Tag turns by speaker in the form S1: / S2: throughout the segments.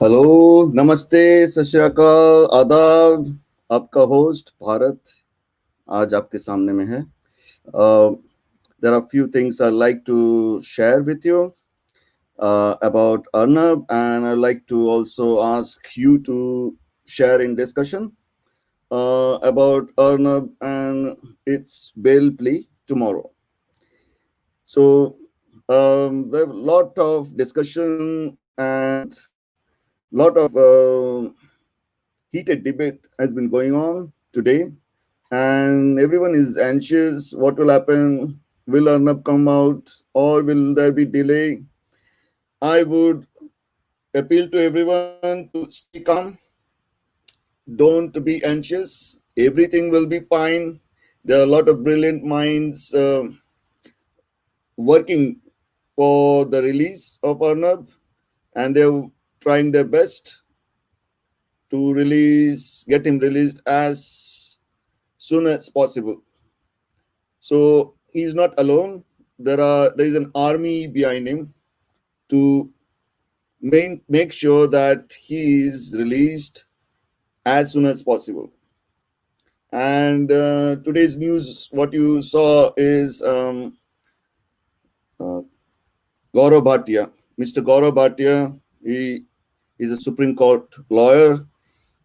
S1: Hello, नमस्ते, सत श्री अकाल, आदाब। आपका होस्ट भारत आज आपके सामने में है। There are few things I'd like to share with you about Arnab, and I'd like to also ask you to share in discussion about Arnab and its bail plea tomorrow. So there are a lot of discussion and lot of heated debate has been going on today, and everyone is anxious. What will happen? Will Arnab come out, or will there be delay? I would appeal to everyone to stay calm. Don't be anxious. Everything will be fine. There are a lot of brilliant minds working for the release of Arnab, and they're trying their best to get him released as soon as possible. So he's not alone. There is an army behind him to make sure that he is released as soon as possible. And today's news, what you saw is uh, Gaurav Bhatia. Mr. Gaurav Bhatia, he is a Supreme Court lawyer.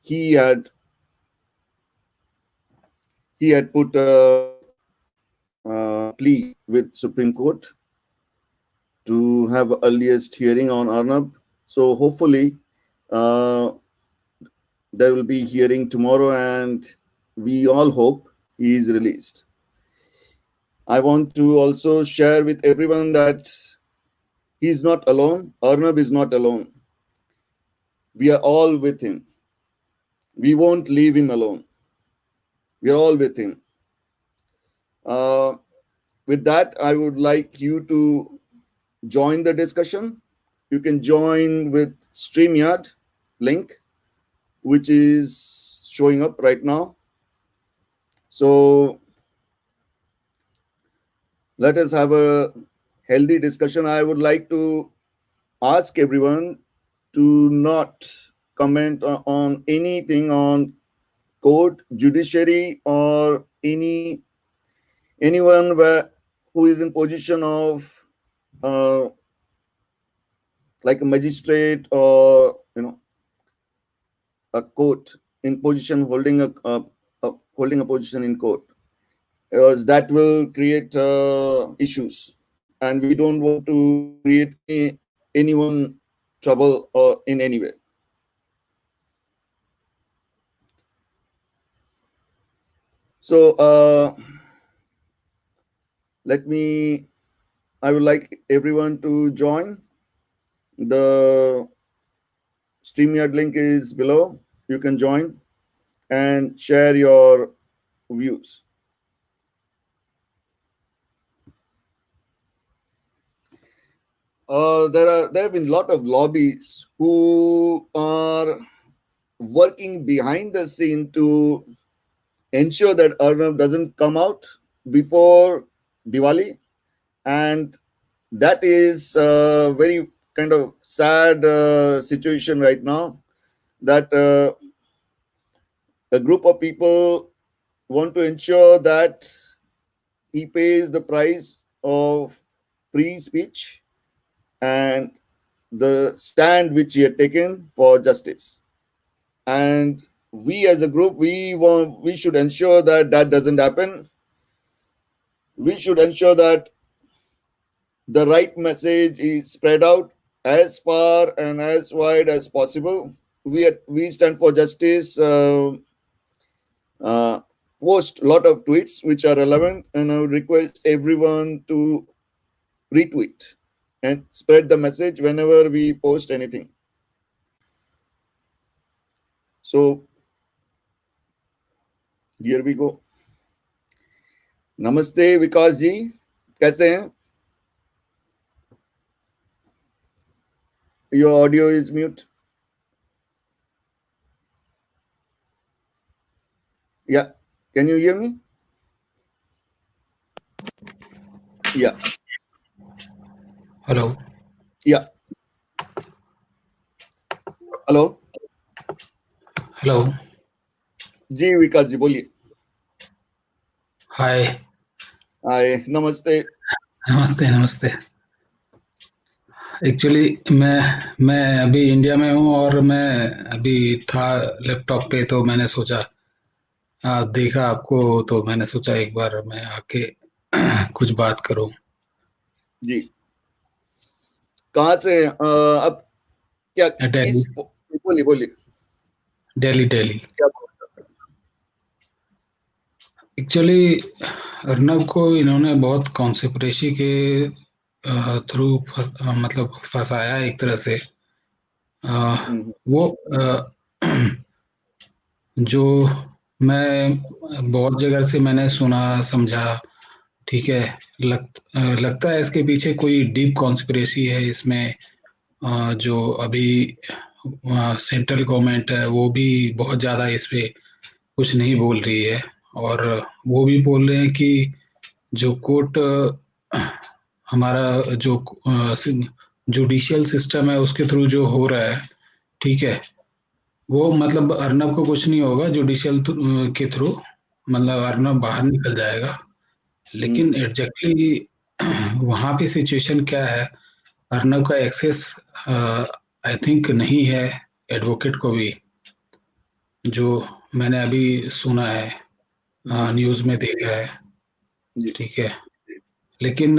S1: He had put a plea with Supreme Court to have earliest hearing on Arnab. So hopefully uh, there will be hearing tomorrow, and we all hope he is released. I want to also share with everyone that he is not alone. Arnab is not alone. We are all with him. We won't leave him alone. We are all with him. Uh, with that, I would like you to join the discussion. You can join with StreamYard link, which is showing up right now. So let us have a healthy discussion. I would like to ask everyone to not comment on anything on court, judiciary, or anyone who is in position of uh, like a magistrate, or a court in position holding a position in court, because that will create issues, and we don't want to create anyone trouble or in any way. So I would like everyone to join. The StreamYard link is below. You can join and share your views. There have been a lot of lobbies who are working behind the scene to ensure that Arnab doesn't come out before Diwali, and that is a very kind of sad situation right now, that a group of people want to ensure that he pays the price of free speech and the stand which he had taken for justice. And we as a group, we should ensure that that doesn't happen. We should ensure that the right message is spread out as far and as wide as possible. We stand for justice. Uh, Post a lot of tweets which are relevant, and I would request everyone to retweet and spread the message whenever we post anything. So here we go. नमस्ते विकास जी, कैसे हैं? Your audio is mute. Yeah, can you hear me? Yeah.
S2: Hello.
S1: Yeah. Hello.
S2: Hello.
S1: जी विकास जी बोलिए।
S2: Hi.
S1: हाय नमस्ते।
S2: नमस्ते नमस्ते। Actually मैं अभी इंडिया में हूँ और मैं अभी था लैपटॉप पे, तो मैंने सोचा देखा आपको, तो मैंने सोचा एक बार मैं आके कुछ बात करूँ।
S1: जी कहाँ से अब क्या
S2: दिल्ली।
S1: किस बोलिए बोलिए।
S2: दिल्ली दिल्ली।
S1: क्या
S2: एक्चुअली अर्नब को इन्होंने बहुत कॉन्स्पिरेसी के थ्रू मतलब फंसाया एक तरह से। अ,
S1: हम्म,
S2: वो जो मैं बहुत जगह से मैंने सुना समझा, ठीक है। लगता है इसके पीछे कोई डीप कॉन्स्पिरेसी है इसमें। जो अभी सेंट्रल गवर्नमेंट है वो भी बहुत ज़्यादा इस पे कुछ नहीं बोल रही है। और वो भी बोल रहे हैं कि जो कोर्ट हमारा जो जुडिशियल सिस्टम है उसके थ्रू जो हो रहा है, ठीक है, वो मतलब अर्नब को कुछ नहीं होगा जुडिशियल के थ्रू, मतलब अर्नब बाहर निकल जाएगा।
S1: हम्म,
S2: लेकिन एग्जैक्टली वहाँ पे सिचुएशन क्या है, अर्नब का एक्सेस आई थिंक नहीं है एडवोकेट को भी, जो मैंने अभी सुना है,
S1: जी
S2: न्यूज़ में देखा है,
S1: जी।
S2: ठीक है। लेकिन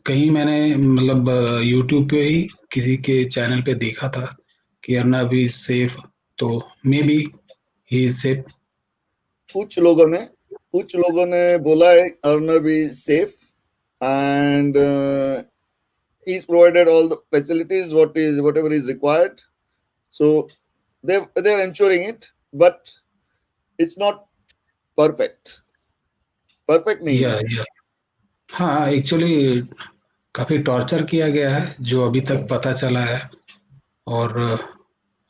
S2: कहीं मैंने मतलब यूट्यूब पे ही किसी के चैनल पे देखा था कि अर्नब इज सेफ, तो may be he is safe.
S1: कुछ लोगों ने कुछ लोगों ने बोला है Arnab is safe and he's provided all the facilities whatever is required, so they're ensuring it, but it's not perfect नहीं है।
S2: या हाँ, एक्चुअली काफी टॉर्चर किया गया है जो अभी तक पता चला है। और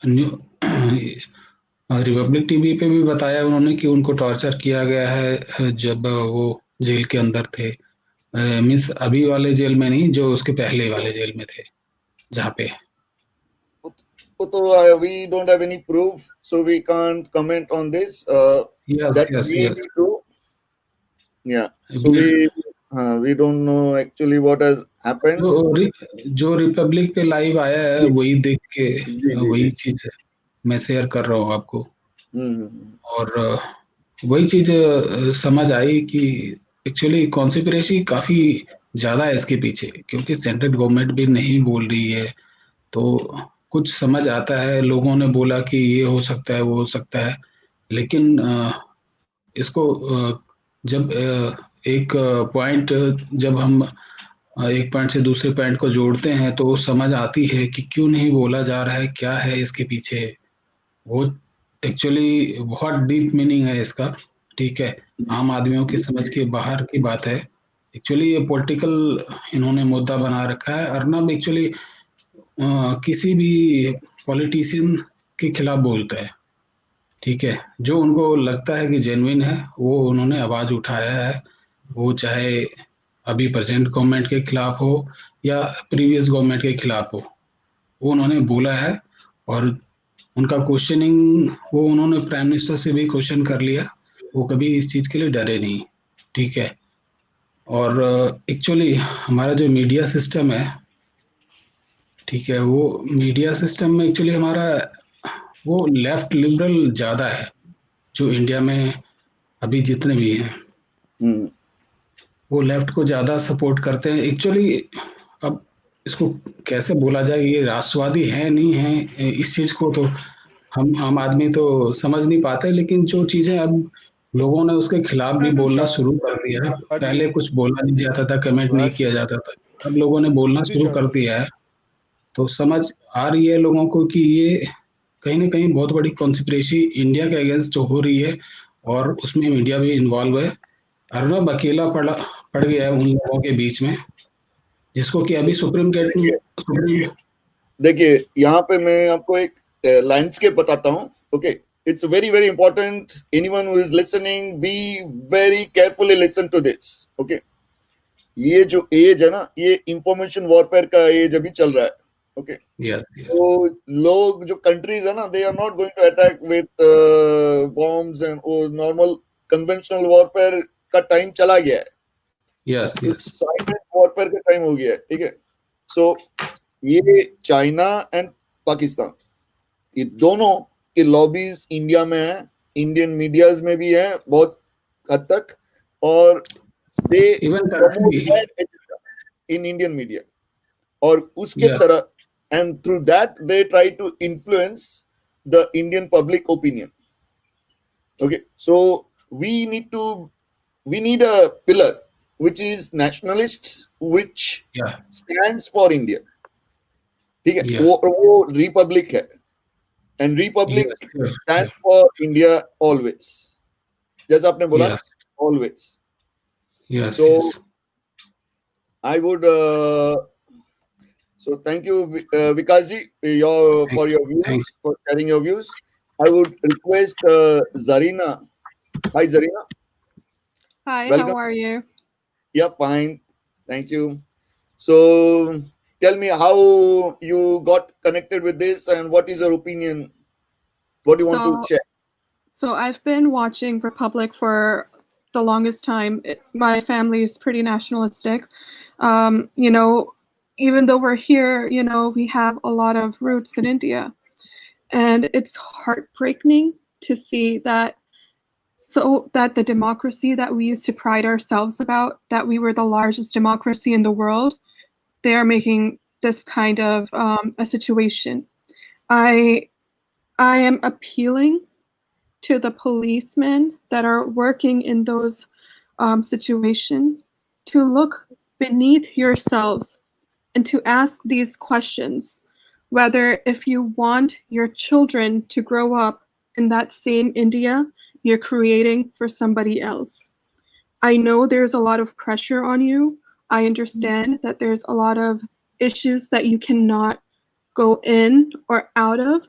S2: न्यू रिपब्लिक टीवी पे भी बताया उन्होंने कि उनको टॉर्चर किया गया है जब वो जेल के अंदर थे। मीन्स अभी वाले जेल में नहीं, जो उसके पहले वाले जेल में थे जहाँ पे।
S1: वो तो we don't have any proof, so we can't comment on this.
S2: Yes
S1: That
S2: yes
S1: may
S2: yes.
S1: be true. Yeah. So we don't know actually what has
S2: जो
S1: happened.
S2: जो रिपब्लिक पे लाइव आया है
S1: जी
S2: वही देख के
S1: जी जी जी।
S2: वही चीज मैं शेयर कर रहा हूँ आपको।
S1: हम्म।
S2: और वही चीज समझ आई कि एक्चुअली कॉन्स्पिरेसी काफी ज्यादा है इसके पीछे, क्योंकि सेंट्रल गवर्नमेंट भी नहीं बोल रही है। तो कुछ समझ आता है, लोगों ने बोला कि ये हो सकता है वो हो सकता है, लेकिन इसको जब एक पॉइंट जब हम एक पॉइंट से दूसरे पॉइंट को जोड़ते हैं तो समझ आती है कि क्यों नहीं बोला जा रहा है, क्या है इसके पीछे। वो एक्चुअली बहुत डीप मीनिंग है इसका, ठीक है। आम आदमियों की समझ के बाहर की बात है। एक्चुअली ये पॉलिटिकल इन्होंने मुद्दा बना रखा है। अर्नब एक्चुअली किसी भी पॉलिटिशियन के खिलाफ बोलता है, ठीक है। जो उनको लगता है कि जेन्युइन है वो उन्होंने आवाज उठाया है। वो चाहे अभी प्रेजेंट गवर्नमेंट के खिलाफ हो या प्रीवियस गवर्नमेंट के खिलाफ हो, वो उन्होंने बोला है। और उनका क्वेश्चनिंग वो उन्होंने प्राइम मिनिस्टर से भी क्वेश्चन कर लिया। वो कभी इस चीज के लिए डरे नहीं, ठीक है। और एक्चुअली हमारा जो मीडिया सिस्टम है, ठीक है, वो मीडिया सिस्टम में एक्चुअली हमारा वो लेफ्ट लिबरल ज्यादा है, जो इंडिया में अभी जितने भी हैं
S1: हम्म,
S2: वो लेफ्ट को ज्यादा सपोर्ट करते हैं एक्चुअली। अब इसको कैसे बोला जाए, ये राष्ट्रवादी है नहीं है, इस चीज को तो हम आम आदमी तो समझ नहीं पाते। लेकिन जो चीजें अब लोगों ने उसके खिलाफ भी बोलना शुरू कर दिया है।
S3: शादी
S2: पहले कुछ बोला नहीं जाता था, कमेंट नहीं
S3: आज
S2: किया जाता था, अब लोगों ने बोलना
S3: खुद ही
S2: शुरू कर
S3: शादी
S2: दिया है। तो समझ आ रही है लोगों को कि ये कहीं ना कहीं बहुत बड़ी कॉन्स्पिरेसी इंडिया के अगेंस्ट जो हो रही है, और उसमें मीडिया भी इन्वॉल्व है। अर्नब अकेला पड़ गया है उन लोगों के बीच में, जिसको कि अभी
S1: देखिए
S2: सुप्रीम।
S1: देखिए यहाँ पे मैं आपको एक लैंडस्केप बताता हूँ। Okay, it's very very important, anyone who is listening be very carefully listen to this. Okay, ये जो एज है ना, ये इंफॉर्मेशन वॉरफेयर का एज अभी चल रहा है। Okay.
S2: Yes, yes,
S1: तो लोग जो countries है ना, they are not going to attack with bombs and normal conventional warfare का time चला गया है.
S2: yes,
S1: तो
S2: yes,
S1: साइलेंट वॉरफेयर का टाइम हो गया है. ठीक है. सो ये चाइना एंड पाकिस्तान, ये दोनों के लॉबीज इंडिया में है, इंडियन मीडियाज में भी है बहुत हद तक, और they
S2: even
S1: promote
S2: currently,
S1: that agenda in Indian media. और उसके
S2: yes,
S1: तरह and through that they try to influence the Indian public opinion. Okay, so we need a pillar which is nationalist, which
S2: yeah,
S1: stands for India. ठीक है,
S2: yeah,
S1: वो Republic है, and
S2: yes,
S1: Republic
S2: sure,
S1: stand
S2: sure,
S1: for India always, जैसा आपने बोला ना,
S2: yes,
S1: always.
S2: yes,
S1: so
S2: yes.
S1: I would so thank you, Vikas ji, your
S2: Thank,
S1: for your
S2: thank.
S1: views, for sharing your views. I would request Zarina. Hi, Zarina.
S3: Hi, how
S1: Welcome.
S3: are you?
S1: Yeah, fine. Thank you. So, tell me how you got connected with this and what is your opinion? What do you want to
S3: So,
S1: share?
S3: so I've been watching Republic for the longest time. My family is pretty nationalistic. You know, even though we're here, we have a lot of roots in India, and it's heartbreaking to see that. So that the democracy that we used to pride ourselves about, that we were the largest democracy in the world, they are making this kind of a situation. I I am appealing to the policemen that are working in those situations to look beneath yourselves and to ask these questions, whether if you want your children to grow up in that same India you're creating for somebody else. I know there's a lot of pressure on you. I understand that there's a lot of issues that you cannot go in or out of.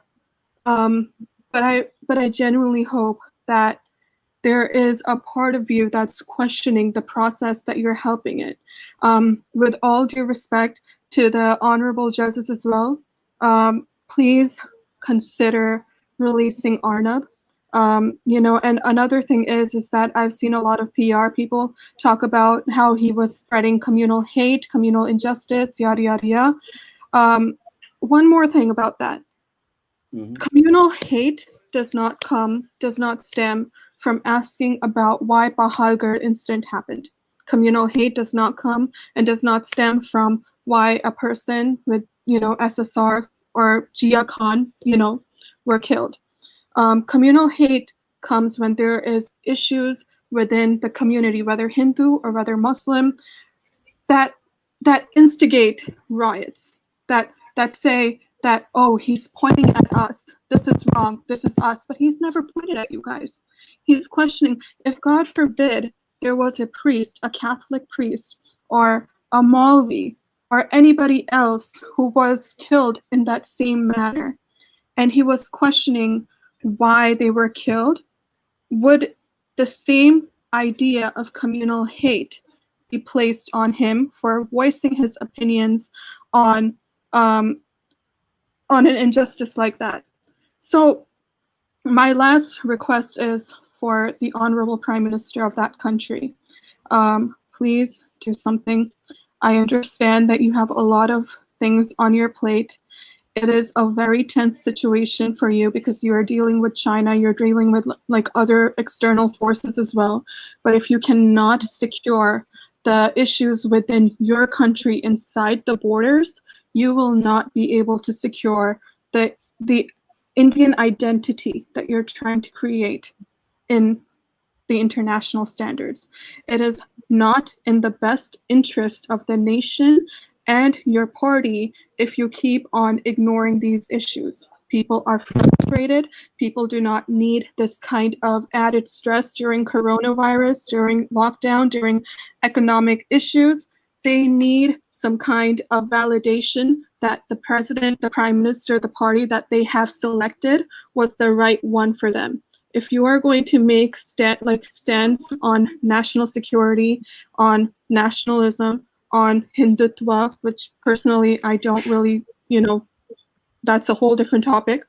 S3: Um, but I genuinely hope that there is a part of you that's questioning the process that you're helping it. With all due respect to the honorable judges as well, please consider releasing Arnab. And another thing is that I've seen a lot of PR people talk about how he was spreading communal hate, communal injustice, yada yada yada. One more thing about that. Communal hate does not stem from asking about why Pahalgarh incident happened. Communal hate does not come and does not stem from why a person with, SSR or Jia Khan, were killed. Communal hate comes when there is issues within the community, whether Hindu or whether Muslim, that instigate riots, that say that, oh, he's pointing at us, this is wrong, this is us, but he's never pointed at you guys. He's questioning, if God forbid there was a priest, a Catholic priest, or a Maulvi, or anybody else who was killed in that same manner, and he was questioning why they were killed, would the same idea of communal hate be placed on him for voicing his opinions on um, on an injustice like that? So my last request is for the honorable prime minister of that country. Please do something. I understand that you have a lot of things on your plate. It is a very tense situation for you because you are dealing with China, you're dealing with like other external forces as well. But if you cannot secure the issues within your country inside the borders, you will not be able to secure the Indian identity that you're trying to create in the international standards. It is not in the best interest of the nation and your party if you keep on ignoring these issues. People are frustrated. People do not need this kind of added stress during coronavirus, during lockdown, during economic issues. They need some kind of validation that the president, the prime minister, the party that they have selected was the right one for them. If you are going to make stands on national security, on nationalism, on Hindutva, which personally I don't really you know, that's a whole different topic.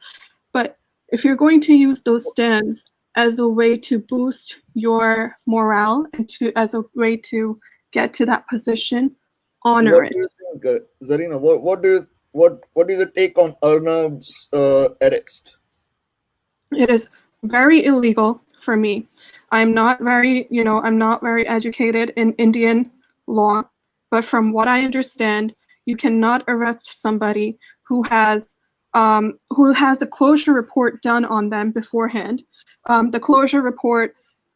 S3: But if you're going to use those stands as a way to boost your morale and as a way to get to that position, honor
S1: What do
S3: it.
S1: you think, Zarina? What is the take on Arnab's arrest?
S3: It is very illegal for me. I'm not very educated in Indian law, but from what I understand, you cannot arrest somebody who has a closure report done on them beforehand. The closure report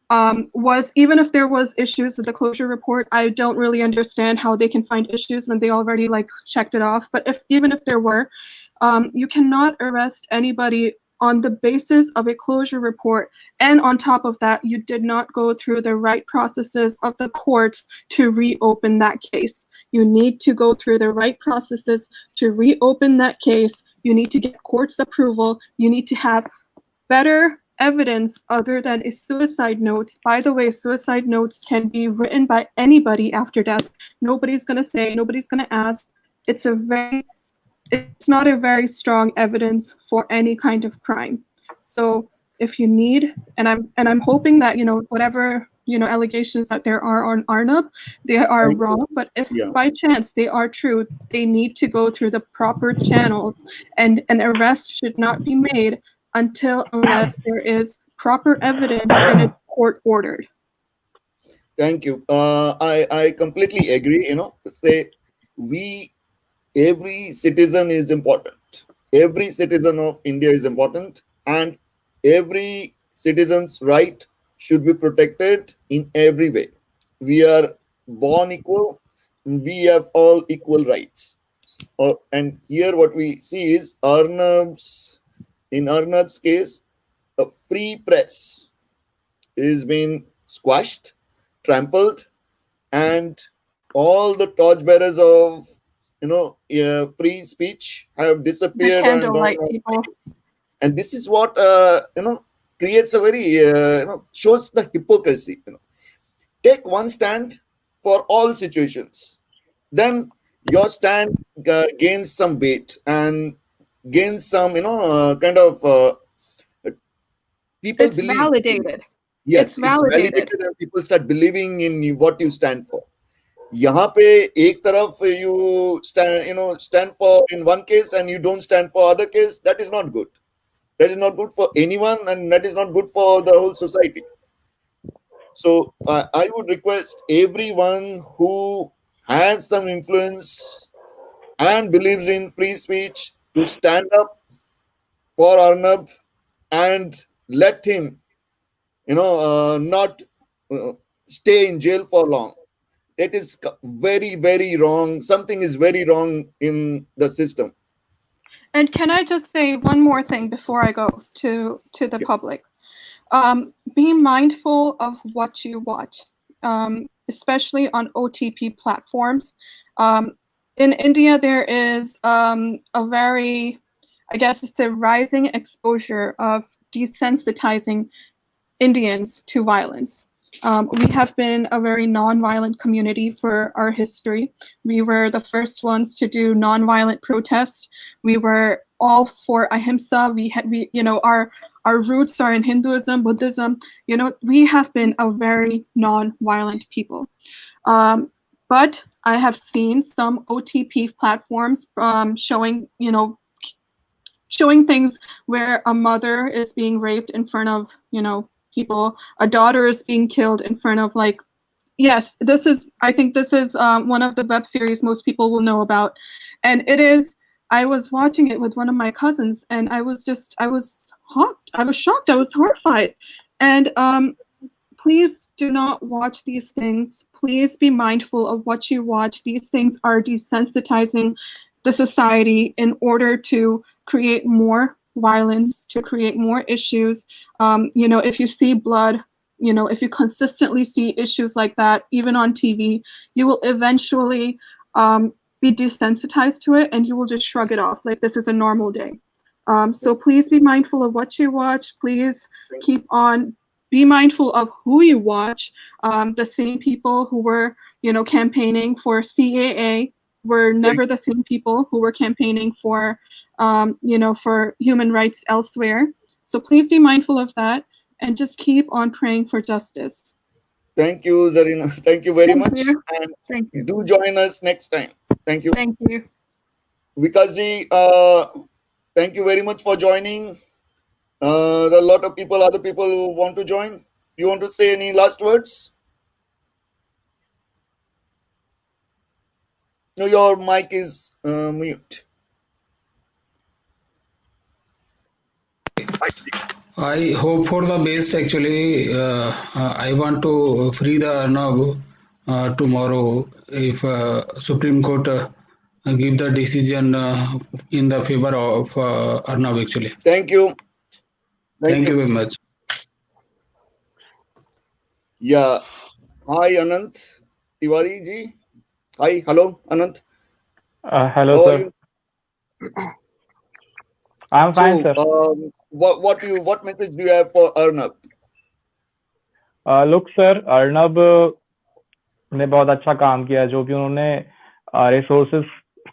S3: was, even if there was issues with the closure report, I don't really understand how they can find issues when they already like checked it off. But even if there were, you cannot arrest anybody on the basis of a closure report. And on top of that, you did not go through the right processes of the courts to reopen that case. You need to go through the right processes to reopen that case. You need to get court's approval. You need to have better evidence other than a suicide note. By the way, suicide notes can be written by anybody after death. Nobody's going to say, nobody's going to ask. It's not a very strong evidence for any kind of crime. So if you need, and I'm hoping that, whatever, allegations that there are on Arnab, they are
S1: Thank you.
S3: wrong. But if
S1: Yeah.
S3: by chance they are true, they need to go through the proper channels, and an arrest should not be made unless there is proper evidence and it's court ordered.
S1: Thank you. I completely agree. Say we every citizen is important. Every citizen of India is important, and every citizen's right should be protected in every way. We are born equal. We have all equal rights. And here, what we see is in Arnab's case, a free press is being squashed, trampled, and all the torchbearers of free speech have
S3: The
S1: disappeared and gone
S3: candlelight
S1: out.
S3: people.
S1: And this is what creates a very shows the hypocrisy. Take one stand for all situations, then your stand gains some weight and gains some kind of people
S3: It's
S1: believe.
S3: validated.
S1: Yes,
S3: It's
S1: it's
S3: validated.
S1: validated and people start believing in what you stand for. यहाँ पे एक तरफ stand for in one case and you don't stand for other case, that is not good. That is not good for anyone, and that is not good for the whole society. So I would request everyone who has some influence and believes in free speech to stand up for Arnab and let him not uh, stay in jail for long. It is very, very wrong. Something is very wrong in the system.
S3: And can I just say one more thing before I go to the
S1: Okay.
S3: public? Be mindful of what you watch, especially on OTP platforms. In India, there is a very, I guess it's a rising exposure of desensitizing Indians to violence. We have been a very non-violent community for our history. We were the first ones to do non-violent protest. We were all for ahimsa. Our roots are in Hinduism, Buddhism. We have been a very non-violent people. But I have seen some OTP platforms showing things where a mother is being raped in front of people, a daughter is being killed in front of, like, yes, I think this is one of the web series most people will know about. And I was watching it with one of my cousins, and I was shocked, I was horrified. And please do not watch these things. Please be mindful of what you watch. These things are desensitizing the society in order to create more violence, to create more issues. If you see blood, if you consistently see issues like that, even on TV, you will eventually be desensitized to it, and you will just shrug it off like this is a normal day. So please be mindful of what you watch. Please be mindful of who you watch. The same people who were, campaigning for CAA were never the same people who were campaigning for, for human rights elsewhere. So please be mindful of that and just keep on praying for justice.
S1: Thank you, Zarina. Thank you very much. And
S3: Thank you.
S1: do join us next time. Thank you.
S3: Thank you.
S1: Vikasji, thank you very much for joining. There are a lot of people, other people who want to join. You want to say any last words? No, your mic is mute.
S2: I hope for the best. Actually, I want to free the Arnab tomorrow if Supreme Court give the decision in the favor of Arnab. Actually,
S1: Thank you.
S2: thank you very much.
S1: Yeah. Hi, Anant Tiwari ji. Hi, hello, Anant.
S4: Hello,
S1: How are
S4: sir.
S1: you?
S4: I'm fine, sir.
S1: So, what message do you have for Arnab?
S4: Look, sir, Arnab ने बहुत अच्छा काम किया, जो भी उन्होंने resources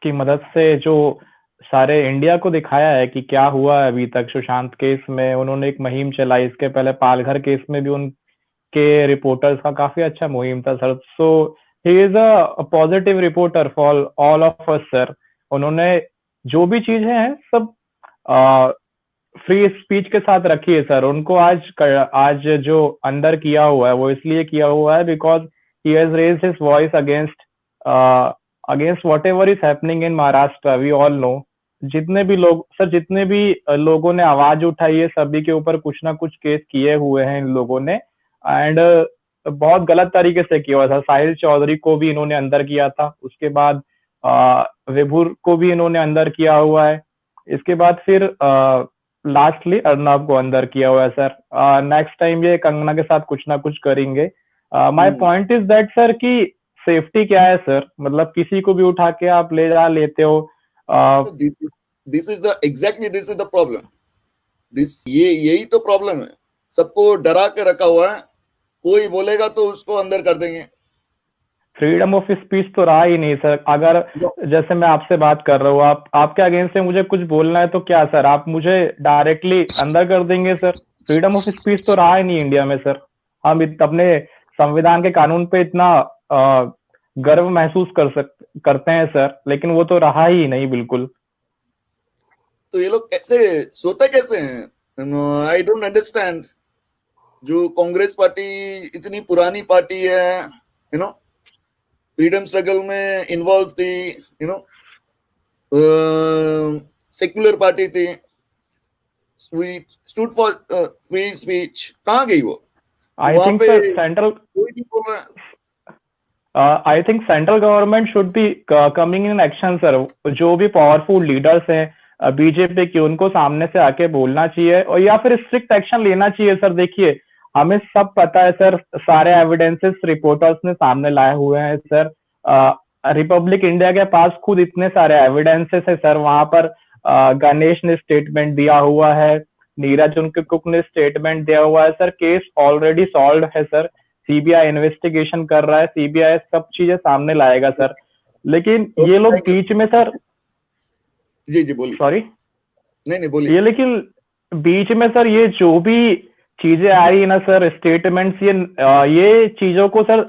S4: की मदद से जो सारे इंडिया को दिखाया है कि क्या हुआ है अभी तक सुशांत केस में। उन्होंने एक मुहिम चलाई, इसके पहले पालघर केस में भी उनके रिपोर्टर्स का काफी अच्छा मुहिम था, sir. So he is a positive reporter for all of us, sir. उन्होंने जो भी चीजें हैं सब फ्री स्पीच के साथ रखी है, सर। उनको आज जो अंदर किया हुआ है वो इसलिए किया हुआ है because he has raised his voice against whatever is happening in Maharashtra. We all know, जितने भी लोग, सर, जितने भी लोगों ने आवाज उठाई है, सभी के ऊपर कुछ ना कुछ केस किए हुए हैं इन लोगों ने, एंड बहुत गलत तरीके से किया हुआ था। साहिल चौधरी को भी इन्होंने अंदर किया था, उसके बाद विभुर को भी इन्होंने अंदर किया हुआ है, इसके बाद फिर लास्टली अर्नब को अंदर किया हुआ है, सर। नेक्स्ट टाइम ये कंगना के साथ कुछ ना कुछ करेंगे। My point is that, sir, कि सेफ्टी क्या है, सर? मतलब किसी को भी उठा के आप ले जा लेते हो।
S1: This is the problem. यही तो प्रॉब्लम है। सबको डरा के रखा हुआ है, कोई बोलेगा तो उसको अंदर कर देंगे।
S4: फ्रीडम ऑफ स्पीच तो रहा ही नहीं, सर। अगर जैसे मैं आपसे बात कर रहा हूँ, आपके अगेंस्ट में मुझे कुछ बोलना है तो क्या, सर, आप मुझे डायरेक्टली अंदर कर देंगे, सर? फ्रीडम ऑफ स्पीच तो रहा ही नहीं इंडिया में, सर। हम अपने संविधान के कानून पे इतना गर्व महसूस करते हैं, सर, लेकिन वो तो रहा ही नहीं बिल्कुल।
S1: तो ये लोग कैसे सोते कैसे हैं? I don't understand. जो कांग्रेस पार्टी इतनी पुरानी पार्टी है, फ्रीडम स्ट्रगल में इन्वॉल्व थी, सेक्युलर पार्टी थी, स्टूड फॉर फ्री स्पीच, कहाँ गई वो?
S4: I think central government should be coming in action, sir. जो भी पावरफुल लीडर्स हैं बीजेपी की, उनको सामने से आके बोलना चाहिए और या फिर स्ट्रिक्ट एक्शन लेना चाहिए, सर। देखिए, हमें सब पता है, सर, सारे एविडेंसेस रिपोर्टर्स ने सामने लाए हुए हैं, सर। रिपब्लिक इंडिया के पास खुद इतने सारे एविडेंसेस है, सर। वहां पर गणेश ने स्टेटमेंट दिया हुआ है, नीरज उनके कुक ने स्टेटमेंट दिया हुआ है, सर। केस ऑलरेडी सॉल्व है, सर। सीबीआई इन्वेस्टिगेशन कर रहा है, सीबीआई सब चीजें सामने लाएगा, सर। लेकिन ये लोग बीच में, सर,
S1: जी बोलिए।
S4: सॉरी,
S1: नहीं बोलिए।
S4: ये लेकिन बीच में, सर, ये जो भी चीजें आ रही है ना, सर, स्टेटमेंट्स, ये चीजों को, सर,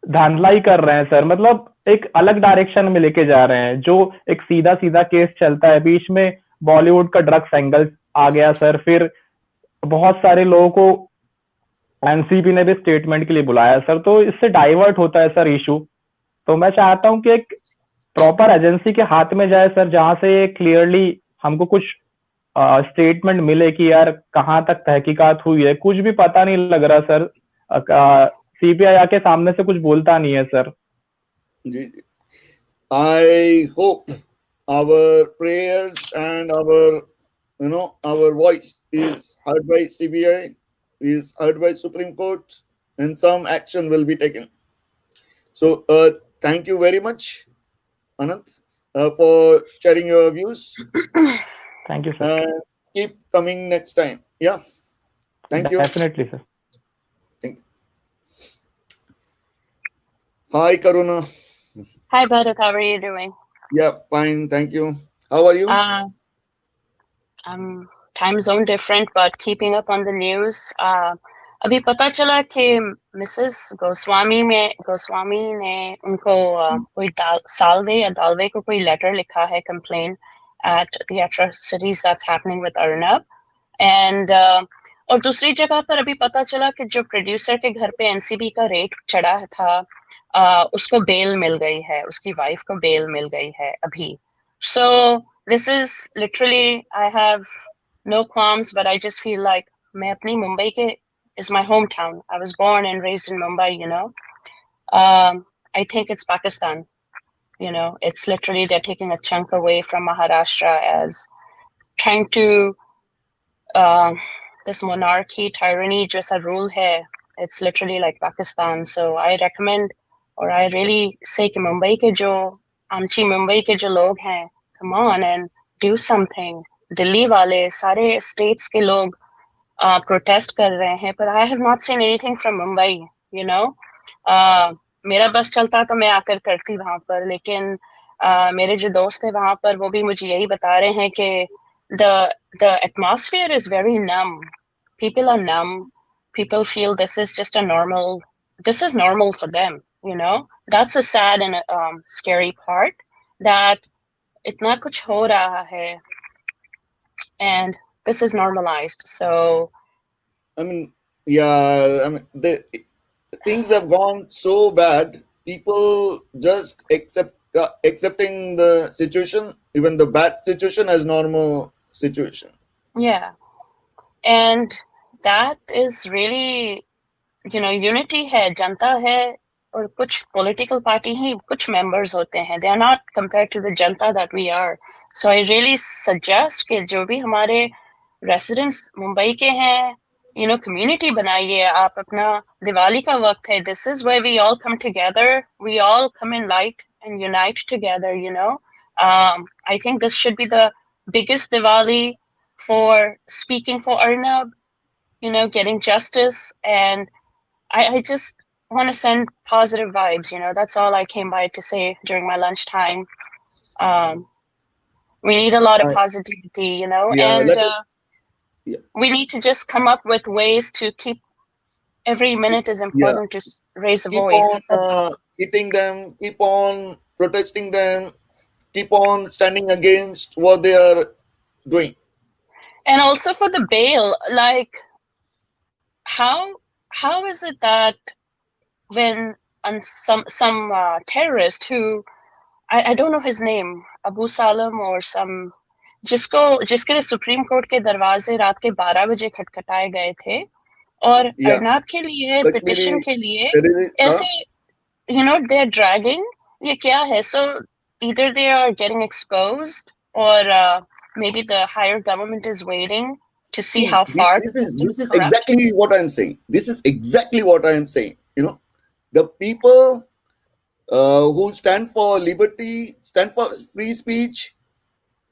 S4: धांधलाई कर रहे हैं, सर। मतलब एक अलग डायरेक्शन में लेके जा रहे हैं। जो एक सीधा सीधा केस चलता है, बीच में बॉलीवुड का ड्रग्स एंगल आ गया, सर। फिर बहुत सारे लोगों को एनसीबी ने भी स्टेटमेंट के लिए बुलाया, सर। तो इससे डाइवर्ट होता है, सर, इशू। तो मैं चाहता हूं कि एक प्रॉपर एजेंसी के हाथ में जाए, सर, जहां से क्लियरली हमको कुछ स्टेटमेंट मिले कि यार कहाँ तक तहकीकात हुई है। कुछ भी पता नहीं लग रहा, सर। सीबीआई आके सामने से कुछ बोलता नहीं है, सर।
S1: जी, I hope our prayers and our voice is heard by CBI, is heard by Supreme Court, and some action will be taken. So thank you very much, Anant, for sharing your views.
S4: Thank you, sir.
S1: Keep coming next time. Yeah, thank you.
S4: Definitely, sir.
S1: Hi, Karuna.
S5: Hi, Bharat. How are you doing?
S1: Yeah, fine. Thank you. How are you?
S5: I'm time zone different, but keeping up on the news. अभी पता चला कि Mrs Goswami ने उनको कोई साल्वे या दाल्वे को कोई लेटर लिखा है complain at the atrocities that's happening with Arnab. And और दूसरी जगह पर अभी पता चला कि जो प्रोड्यूसर के घर पे एनसीबी का रेट चढ़ा था, उसको बेल मिल गई है, उसकी वाइफ को बेल मिल गई है अभी. So this is literally, I have no qualms, but I just feel like मैं अपनी मुंबई के is my hometown. I was born and raised in Mumbai, you know. I think it's Pakistan. You know, it's literally they're taking a chunk away from Maharashtra as trying to this monarchy tyranny जैसा rule है. It's literally like Pakistan. So I recommend, or I really say कि मुंबई के जो आमची मुंबई के जो लोग हैं, come on and do something. Delhi वाले सारे states के लोग protest कर रहे हैं, but I have not seen anything from Mumbai, you know. मेरा बस चलता तो मैं आकर करती वहाँ पर, लेकिन मेरे जो दोस्त हैं वहाँ पर वो भी मुझे यही बता रहे हैं कि the atmosphere is very numb. People are numb. People feel this is just this is normal for them, you know. That's a sad and scary part, that इतना कुछ हो रहा है and this is normalized. So
S1: I mean, yeah, I mean, things have gone so bad. People just accepting the situation, even the bad situation, as normal situation.
S5: yeah, and that is really, you know, unity है, जनता है, और कुछ political party ही कुछ members होते हैं. They are not compared to the Janata that we are. So I really suggest कि जो भी हमारे residents मुंबई के हैं, you know, community बनाइए आप अपना. दिवाली का वक्त है. This is where we all come together. We all come in light and unite together, you know. I think this should be the biggest Diwali for speaking for Arnab, you know, getting justice. And I just want to send positive vibes, you know. That's all I came by to say during my lunchtime. We need a lot of positivity, you know,
S1: Yeah,
S5: and
S1: yeah.
S5: we need to just come up with ways to keep every minute is important to raise a
S1: Keep
S5: voice.
S1: on hitting them, keep on protesting them, keep on standing against what they are doing.
S5: And also for the bail, like how is it that when some terrorist who I don't know his name, Abu Salam or some, जिसके लिए supreme court के दरवाजे रात के 12 बजे खटखटाए गए थे, और अरनाब के लिए पिटिशन के लिए ऐसे, you know, they're dragging. ये क्या है? So either they are getting exposed, or maybe the higher government is waiting to see how far the system is corrupt.
S1: Exactly what I'm saying. This is exactly what I'm saying. You know, the people who stand for liberty, stand for free speech,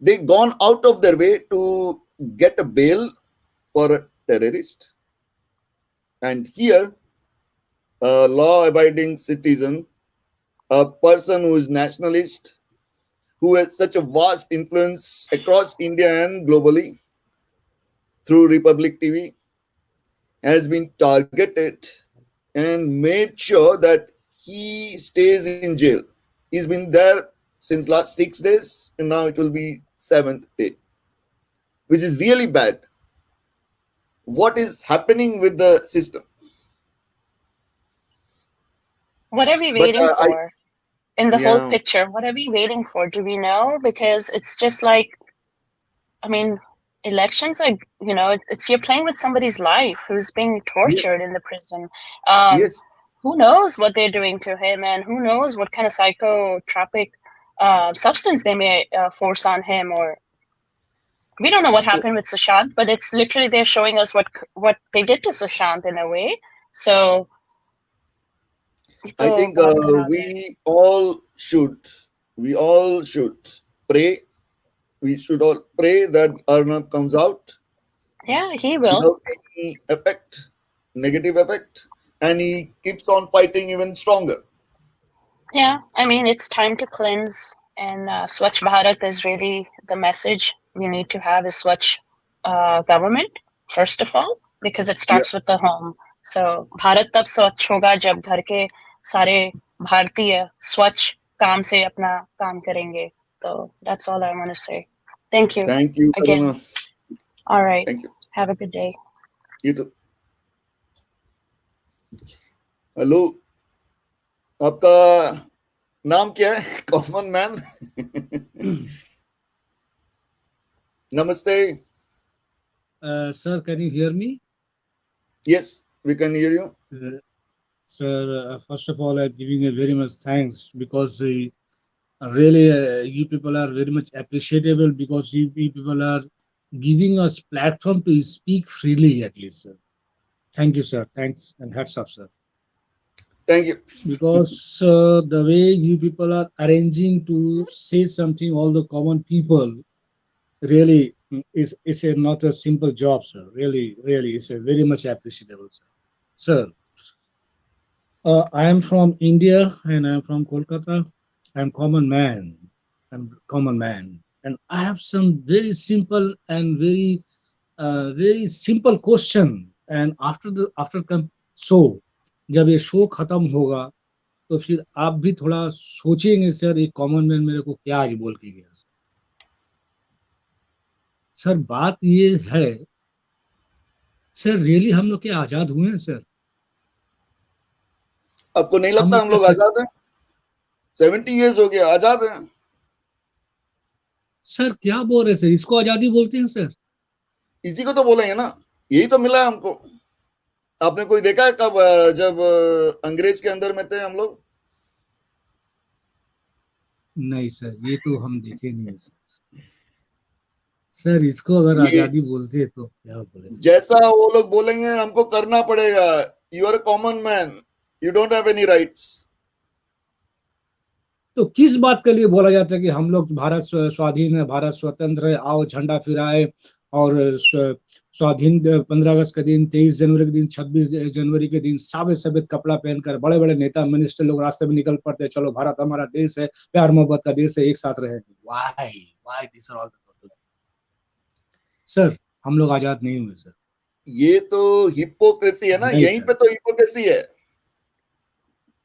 S1: they gone out of their way to get a bail for a terrorist. And here, a law-abiding citizen, a person who is nationalist, who has such a vast influence across India and globally through Republic TV, has been targeted and made sure that he stays in jail. He's been there since last 6 days, and now it will be 7th day, which is really bad. What is happening with the system?
S5: What are we waiting for in the whole picture? What are we waiting for? Do we know? Because it's just like, I mean, elections, like, you know, it's you're playing with somebody's life who's being tortured in the prison. Who knows what they're doing to him, and who knows what kind of psychotropic substance they may force on him, or we don't know what happened with Sushant, but it's literally they're showing us what they did to Sushant in a way. So
S1: I think we all should pray. We should all pray that Arnab comes out.
S5: Yeah, he will.
S1: Without any negative effect, and he keeps on fighting even stronger.
S5: Yeah, I mean, it's time to cleanse, and Swachh Bharat is really the message we need to have is Swachh government, first of all, because it
S1: Yeah.
S5: starts with the home. So, Bharat तब स्वच्छ होगा जब घर के सारे भारतीय स्वच्छ काम से अपना काम करेंगे. So, that's all I want to say. Thank you
S1: Thank you,
S5: again.
S1: Aruna.
S5: All right.
S1: Thank you.
S5: Have a good day.
S1: You too. Hello, आपका नाम क्या है? Common man. Namaste.
S6: Sir, can you hear me?
S1: Yes, we can hear you.
S6: Sir, first of all, I'm giving you very much thanks because really you people are very much appreciable because you people are giving us platform to speak freely at least, sir. Thank you, sir. Thanks and hats off, sir.
S1: Thank you.
S6: Because the way you people are arranging to say something, all the common people, really it's not a simple job, sir. Really, it's a very much appreciable, sir. Sir, I am from India and I am from Kolkata. I'm common man. And I have some very simple and very simple question. And after show, जब ये show खत्म होगा तो फिर आप भी थोड़ा सोचेंगे सर ये कॉमन मैन मेरे को क्या आज बोल के गया. सर बात ये है सर रियली हम लोग क्या आजाद हुए हैं सर?
S1: आपको नहीं लगता हम लोग आजाद हैं? 70 years हो गया, आजाद हैं.
S6: सर क्या बोल रहे सर? इसको आजादी बोलते हैं सर?
S1: इसी को तो बोलेंगे ना, यही तो मिला है हमको. आपने कोई देखा है कब जब अंग्रेज के अंदर में थे हम लोग?
S6: नहीं सर, ये तो हम देखे नहीं है सर. सर इसको अगर आजादी बोलते हैं तो क्या बोले?
S1: जैसा वो लोग बोलेंगे हमको करना पड़ेगा. You are a common man, you don't have any rights.
S6: तो किस बात के लिए बोला जाता है कि हम लोग भारत स्वाधीन है, भारत स्वतंत्र है, आओ झंडा फिराए और स्वाधीन 15 अगस्त के दिन, 23 जनवरी के दिन, 26 जनवरी के दिन सफेद सफेद कपड़ा पहनकर बड़े बड़े नेता मिनिस्टर लोग रास्ते में निकल पड़ते, चलो भारत हमारा देश है, प्यार मोहब्बत का देश है, एक साथ रहेंगे. Why this are all? Sir हम लोग आजाद नहीं हुए सर.
S1: ये तो हिपोक्रेसी है ना, यहीं पे तो हिपोक्रेसी है.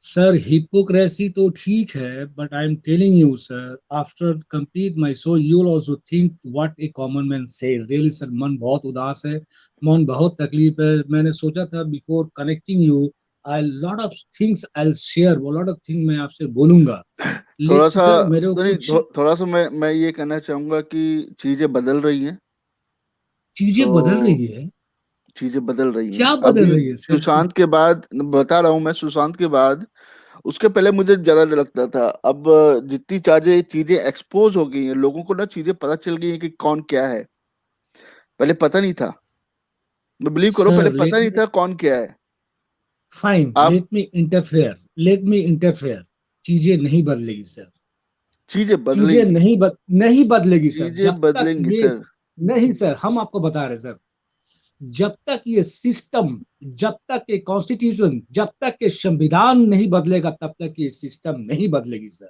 S6: सर हिपोक्रेसी तो ठीक है, but I am telling you sir, after complete my show you will also think what A common man से. रियली सर मन बहुत उदास है, मन बहुत तकलीफ है. मैंने सोचा था before connecting you I lot of things I will share, वो लॉट ऑफ थिंग मैं आपसे बोलूंगा.
S1: थोड़ा सा
S6: सर मेरे को
S1: थोड़ा सा मैं ये कहना चाहूंगा कि चीजें बदल रही हैं.
S6: चीजें बदल रही है.
S1: चीजें बदल रही हैं.
S6: क्या बदल रही है?
S1: सुशांत के बाद बता रहा हूँ मैं, सुशांत के बाद उसके पहले मुझे ज्यादा डर लगता था. अब जितनी चीजें एक्सपोज हो गई हैं, लोगों को ना चीजें पता चल गई हैं कि कौन क्या है. पहले पता नहीं था, बिलीव करो, पहले पता नहीं था कौन क्या है.
S6: Fine, let me interfere. चीजें नहीं बदलेगी सर.
S1: चीजें
S6: नहीं बदलेगी सर.
S1: चीजें बदलेंगी सर.
S6: नहीं सर, हम आपको बता रहे सर, जब तक ये सिस्टम, जब तक ये कॉन्स्टिट्यूशन, जब तक ये संविधान नहीं बदलेगा तब तक ये सिस्टम नहीं बदलेगी सर.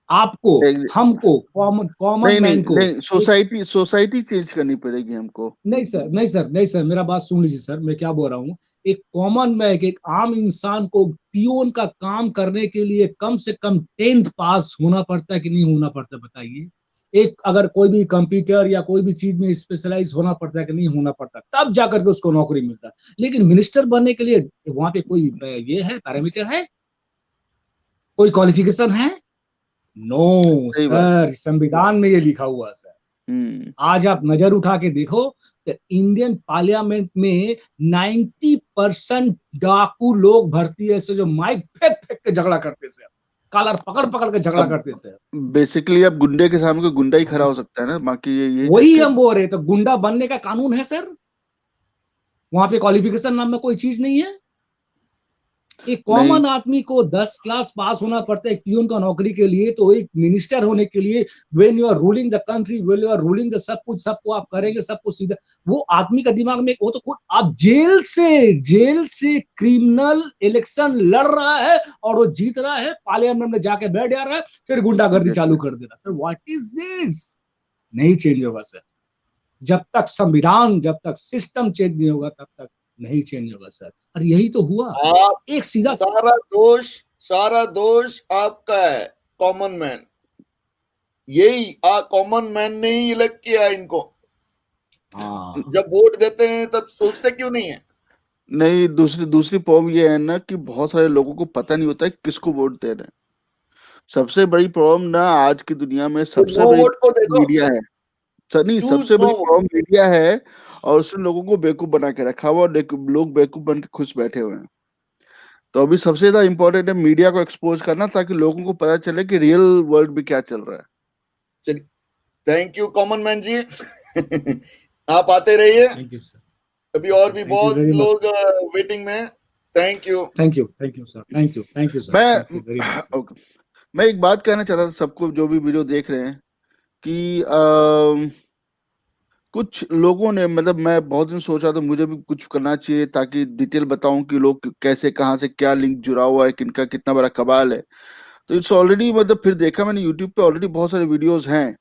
S6: आपको, हमको, कॉमन मैन को
S1: सोसाइटी चेंज करनी पड़ेगी हमको.
S6: नहीं सर, मेरा बात सुन लीजिए सर, मैं क्या बोल रहा हूँ. एक कॉमन मैन, एक आम इंसान को पियोन का काम करने के लिए कम से कम 10th पास होना पड़ता है कि नहीं होना पड़ता, बताइए. एक अगर कोई भी कंप्यूटर या कोई भी चीज में स्पेशलाइज होना पड़ता है कि नहीं होना पड़ता, तब जाकर के उसको नौकरी मिलता है. लेकिन मिनिस्टर बनने के लिए वहां पे कोई ये है, पैरामीटर है, कोई क्वालिफिकेशन है? नो सर, संविधान में ये लिखा हुआ सर. आज आप नजर उठा के देखो तो इंडियन पार्लियामेंट में 90% डाकू लोग भर्ती है जो माइक फेंक फेंक के झगड़ा करते सर, कॉलर पकड़ के झगड़ा करते सर.
S1: बेसिकली अब गुंडे के सामने कोई गुंडा ही खड़ा हो सकता है ना, बाकी ये
S6: वही हम बोल रहे. तो गुंडा बनने का कानून है सर, वहां पे क्वालिफिकेशन नाम में कोई चीज नहीं है. एक कॉमन आदमी को 10 क्लास पास होना पड़ता है पियून का नौकरी के लिए, तो एक मिनिस्टर होने के लिए when you are ruling the country, when you are ruling the सब कुछ, सबको आप करेंगे, सब कुछ सीधा, वो आदमी का दिमाग में वो तो खुद आप जेल से क्रिमिनल इलेक्शन लड़ रहा है और वो जीत रहा है, पार्लियामेंट में जाके बैठ जा रहा है, फिर गुंडागर्दी चालू कर दे रहा है। Sir what is this? नहीं चेंज होगा सर, जब तक संविधान, जब तक सिस्टम चेंज नहीं होगा तब तक नहीं चेंज होगा सर। और यही तो हुआ।
S1: आप
S6: एक सीधा
S1: सारा दोष आपका है, कॉमन मैन। यही कॉमन मैन ने ही इलेक्ट किया इनको। जब वोट देते हैं तब सोचते क्यों नहीं है?
S7: नहीं, दूसरी प्रॉब्लम ये है ना कि बहुत सारे लोगों को पता नहीं होता है किसको वोट दे रहे हैं। सबसे बड़ी प्रॉब्लम ना आज की दुनिया में सबसे बड़ी
S1: वोट को दे दो।
S7: मीडिया है सर। नहीं, सबसे बड़ी प्रॉब्लम मीडिया है और उसने लोगों को बेवकूफ बना के रखा हुआ और लोग बेवकूफ बन के खुश बैठे हुए हैं। तो अभी सबसे ज्यादा इम्पोर्टेंट है मीडिया को एक्सपोज करना ताकि लोगों को पता चले कि रियल वर्ल्ड में क्या चल रहा है।
S1: चलिए, थैंक यू कॉमन मैन जी। आप आते रहिए।
S6: Thank you sir.
S1: अभी और भी बहुत लोग वेटिंग में। Thank you
S6: sir, thank you sir, thank you sir, thank you very much.
S7: मैं एक बात कहना चाहता था सबको जो भी वीडियो देख रहे हैं कि कुछ लोगों ने, मतलब मैं बहुत दिन सोचा था मुझे भी कुछ करना चाहिए ताकि डिटेल बताऊं कि लोग कैसे, कहाँ से क्या लिंक जुड़ा हुआ है, किनका कितना बड़ा कबाल है। तो इट्स ऑलरेडी, मतलब फिर देखा मैंने यूट्यूब पे ऑलरेडी बहुत सारे वीडियोस हैं।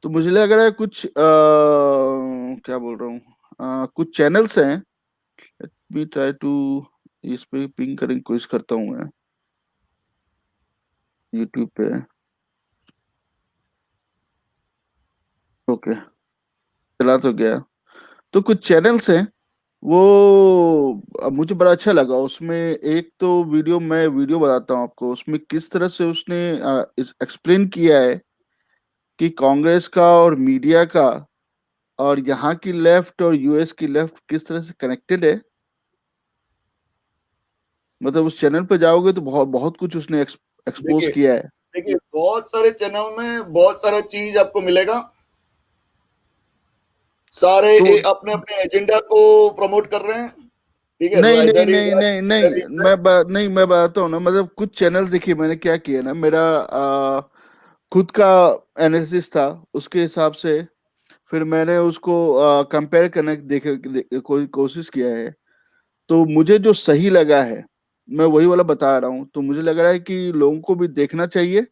S7: तो मुझे लग रहा है कुछ क्या बोल रहा हूँ, कुछ चैनल्स हैं। लेट मी ट्राई टू, इस पे पिंग करने की कोशिश करता हूँ मैं यूट्यूब पे। ओके, चला तो गया। तो कुछ चैनल्स हैं, वो मुझे बड़ा अच्छा लगा। उसमें एक तो मैं वीडियो बताता हूँ आपको, उसमें किस तरह से उसने एक्सप्लेन किया है कि कांग्रेस का और मीडिया का और यहाँ की लेफ्ट और यूएस की लेफ्ट किस तरह से कनेक्टेड है। मतलब उस चैनल पे जाओगे तो बहुत बहुत कुछ उसने एक्सपोज किया है।
S1: देखिए, बहुत सारे चैनल में बहुत सारा चीज आपको मिलेगा। सारे
S7: तो
S1: अपने अपने एजेंडा को प्रमोट कर रहे हैं। ठीक है,
S7: नहीं नहीं
S1: इधर
S7: नहीं नहीं नहीं, मैं बताता हूँ ना। मतलब कुछ चैनल देखिए, मैंने क्या किया ना, मेरा खुद का एनालिसिस था, उसके हिसाब से फिर मैंने उसको कंपेयर करने की कोशिश किया है। तो मुझे जो सही लगा है मैं वही वाला बता रहा हूँ। तो मुझे लग रहा है कि लोगों को भी देखना चाहिए।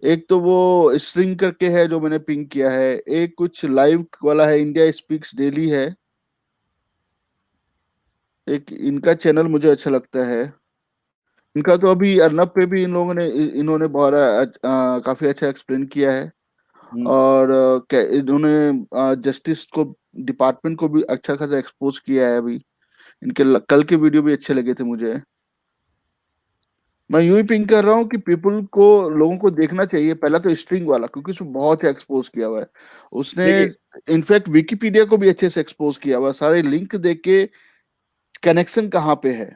S7: एक तो वो स्ट्रिंग करके है जो मैंने पिंग किया है, एक कुछ लाइव वाला है, इंडिया स्पीक्स डेली है, एक इनका चैनल मुझे अच्छा लगता है। इनका तो अभी अर्नब पे भी इन्होंने बहुत काफी अच्छा एक्सप्लेन किया है। और इन्होंने जस्टिस को, डिपार्टमेंट को भी अच्छा खासा एक्सपोज किया है। अभी इनके कल के वीडियो भी अच्छे लगे थे मुझे। मैं यूं ही पिंक कर रहा हूँ कि लोगों को देखना चाहिए। पहला तो स्ट्रिंग वाला, क्योंकि उसमें बहुत एक्सपोज किया हुआ है उसने। इनफैक्ट विकिपीडिया को भी अच्छे से एक्सपोज किया हुआ है, सारे लिंक देख के कनेक्शन कहाँ पे है,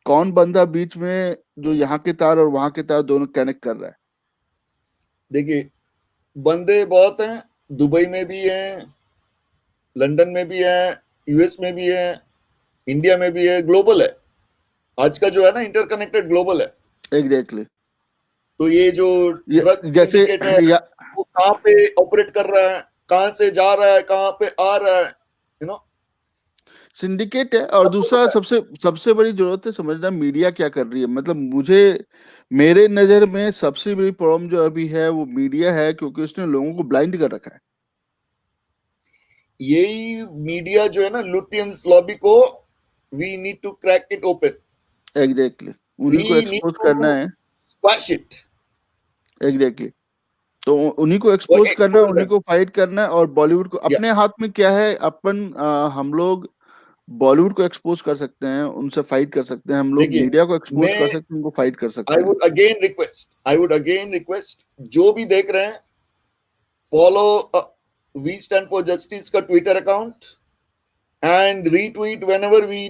S7: कौन बंदा बीच में जो यहाँ के तार और वहां के तार दोनों कनेक्ट कर रहा है।
S1: देखिए, बंदे बहुत हैं, दुबई में भी हैं, लंदन में भी हैं, यूएस में भी हैं, इंडिया में भी है, ग्लोबल है। आज का जो है ना, इंटरकनेक्टेड ग्लोबल है।
S7: एग्जैक्टली।
S1: तो ये जो ड्रग
S7: जैसे
S1: सिंडिकेट है वो कहाँ पे ऑपरेट कर रहा है, कहाँ से जा रहा है, कहाँ पे आ रहा है,
S7: सिंडिकेट है। और दूसरा सबसे बड़ी जरूरत है समझना मीडिया क्या कर रही है। मतलब मेरे नजर में सबसे बड़ी प्रॉब्लम जो अभी है वो मीडिया है, क्योंकि उसने लोगों को ब्लाइंड कर रखा है।
S1: यही मीडिया जो है ना, लुटियंस लॉबी को, we need to crack it open.
S7: Exactly, उन्हीं को एक्सपोज करना है।
S1: Squash it.
S7: एग्जैक्टली, तो उन्हीं को एक्सपोज करना है, उन्हीं को फाइट करना है। और बॉलीवुड को अपने हाथ में क्या है, हम लोग बॉलीवुड को एक्सपोज कर सकते हैं, उनसे फाइट कर सकते हैं। हम लोग मीडिया को एक्सपोज कर सकते हैं, उनको फाइट कर सकते हैं।
S1: आई वुड अगेन रिक्वेस्ट जो भी देख रहे हैं, follow we stand for justice का Twitter account and retweet whenever we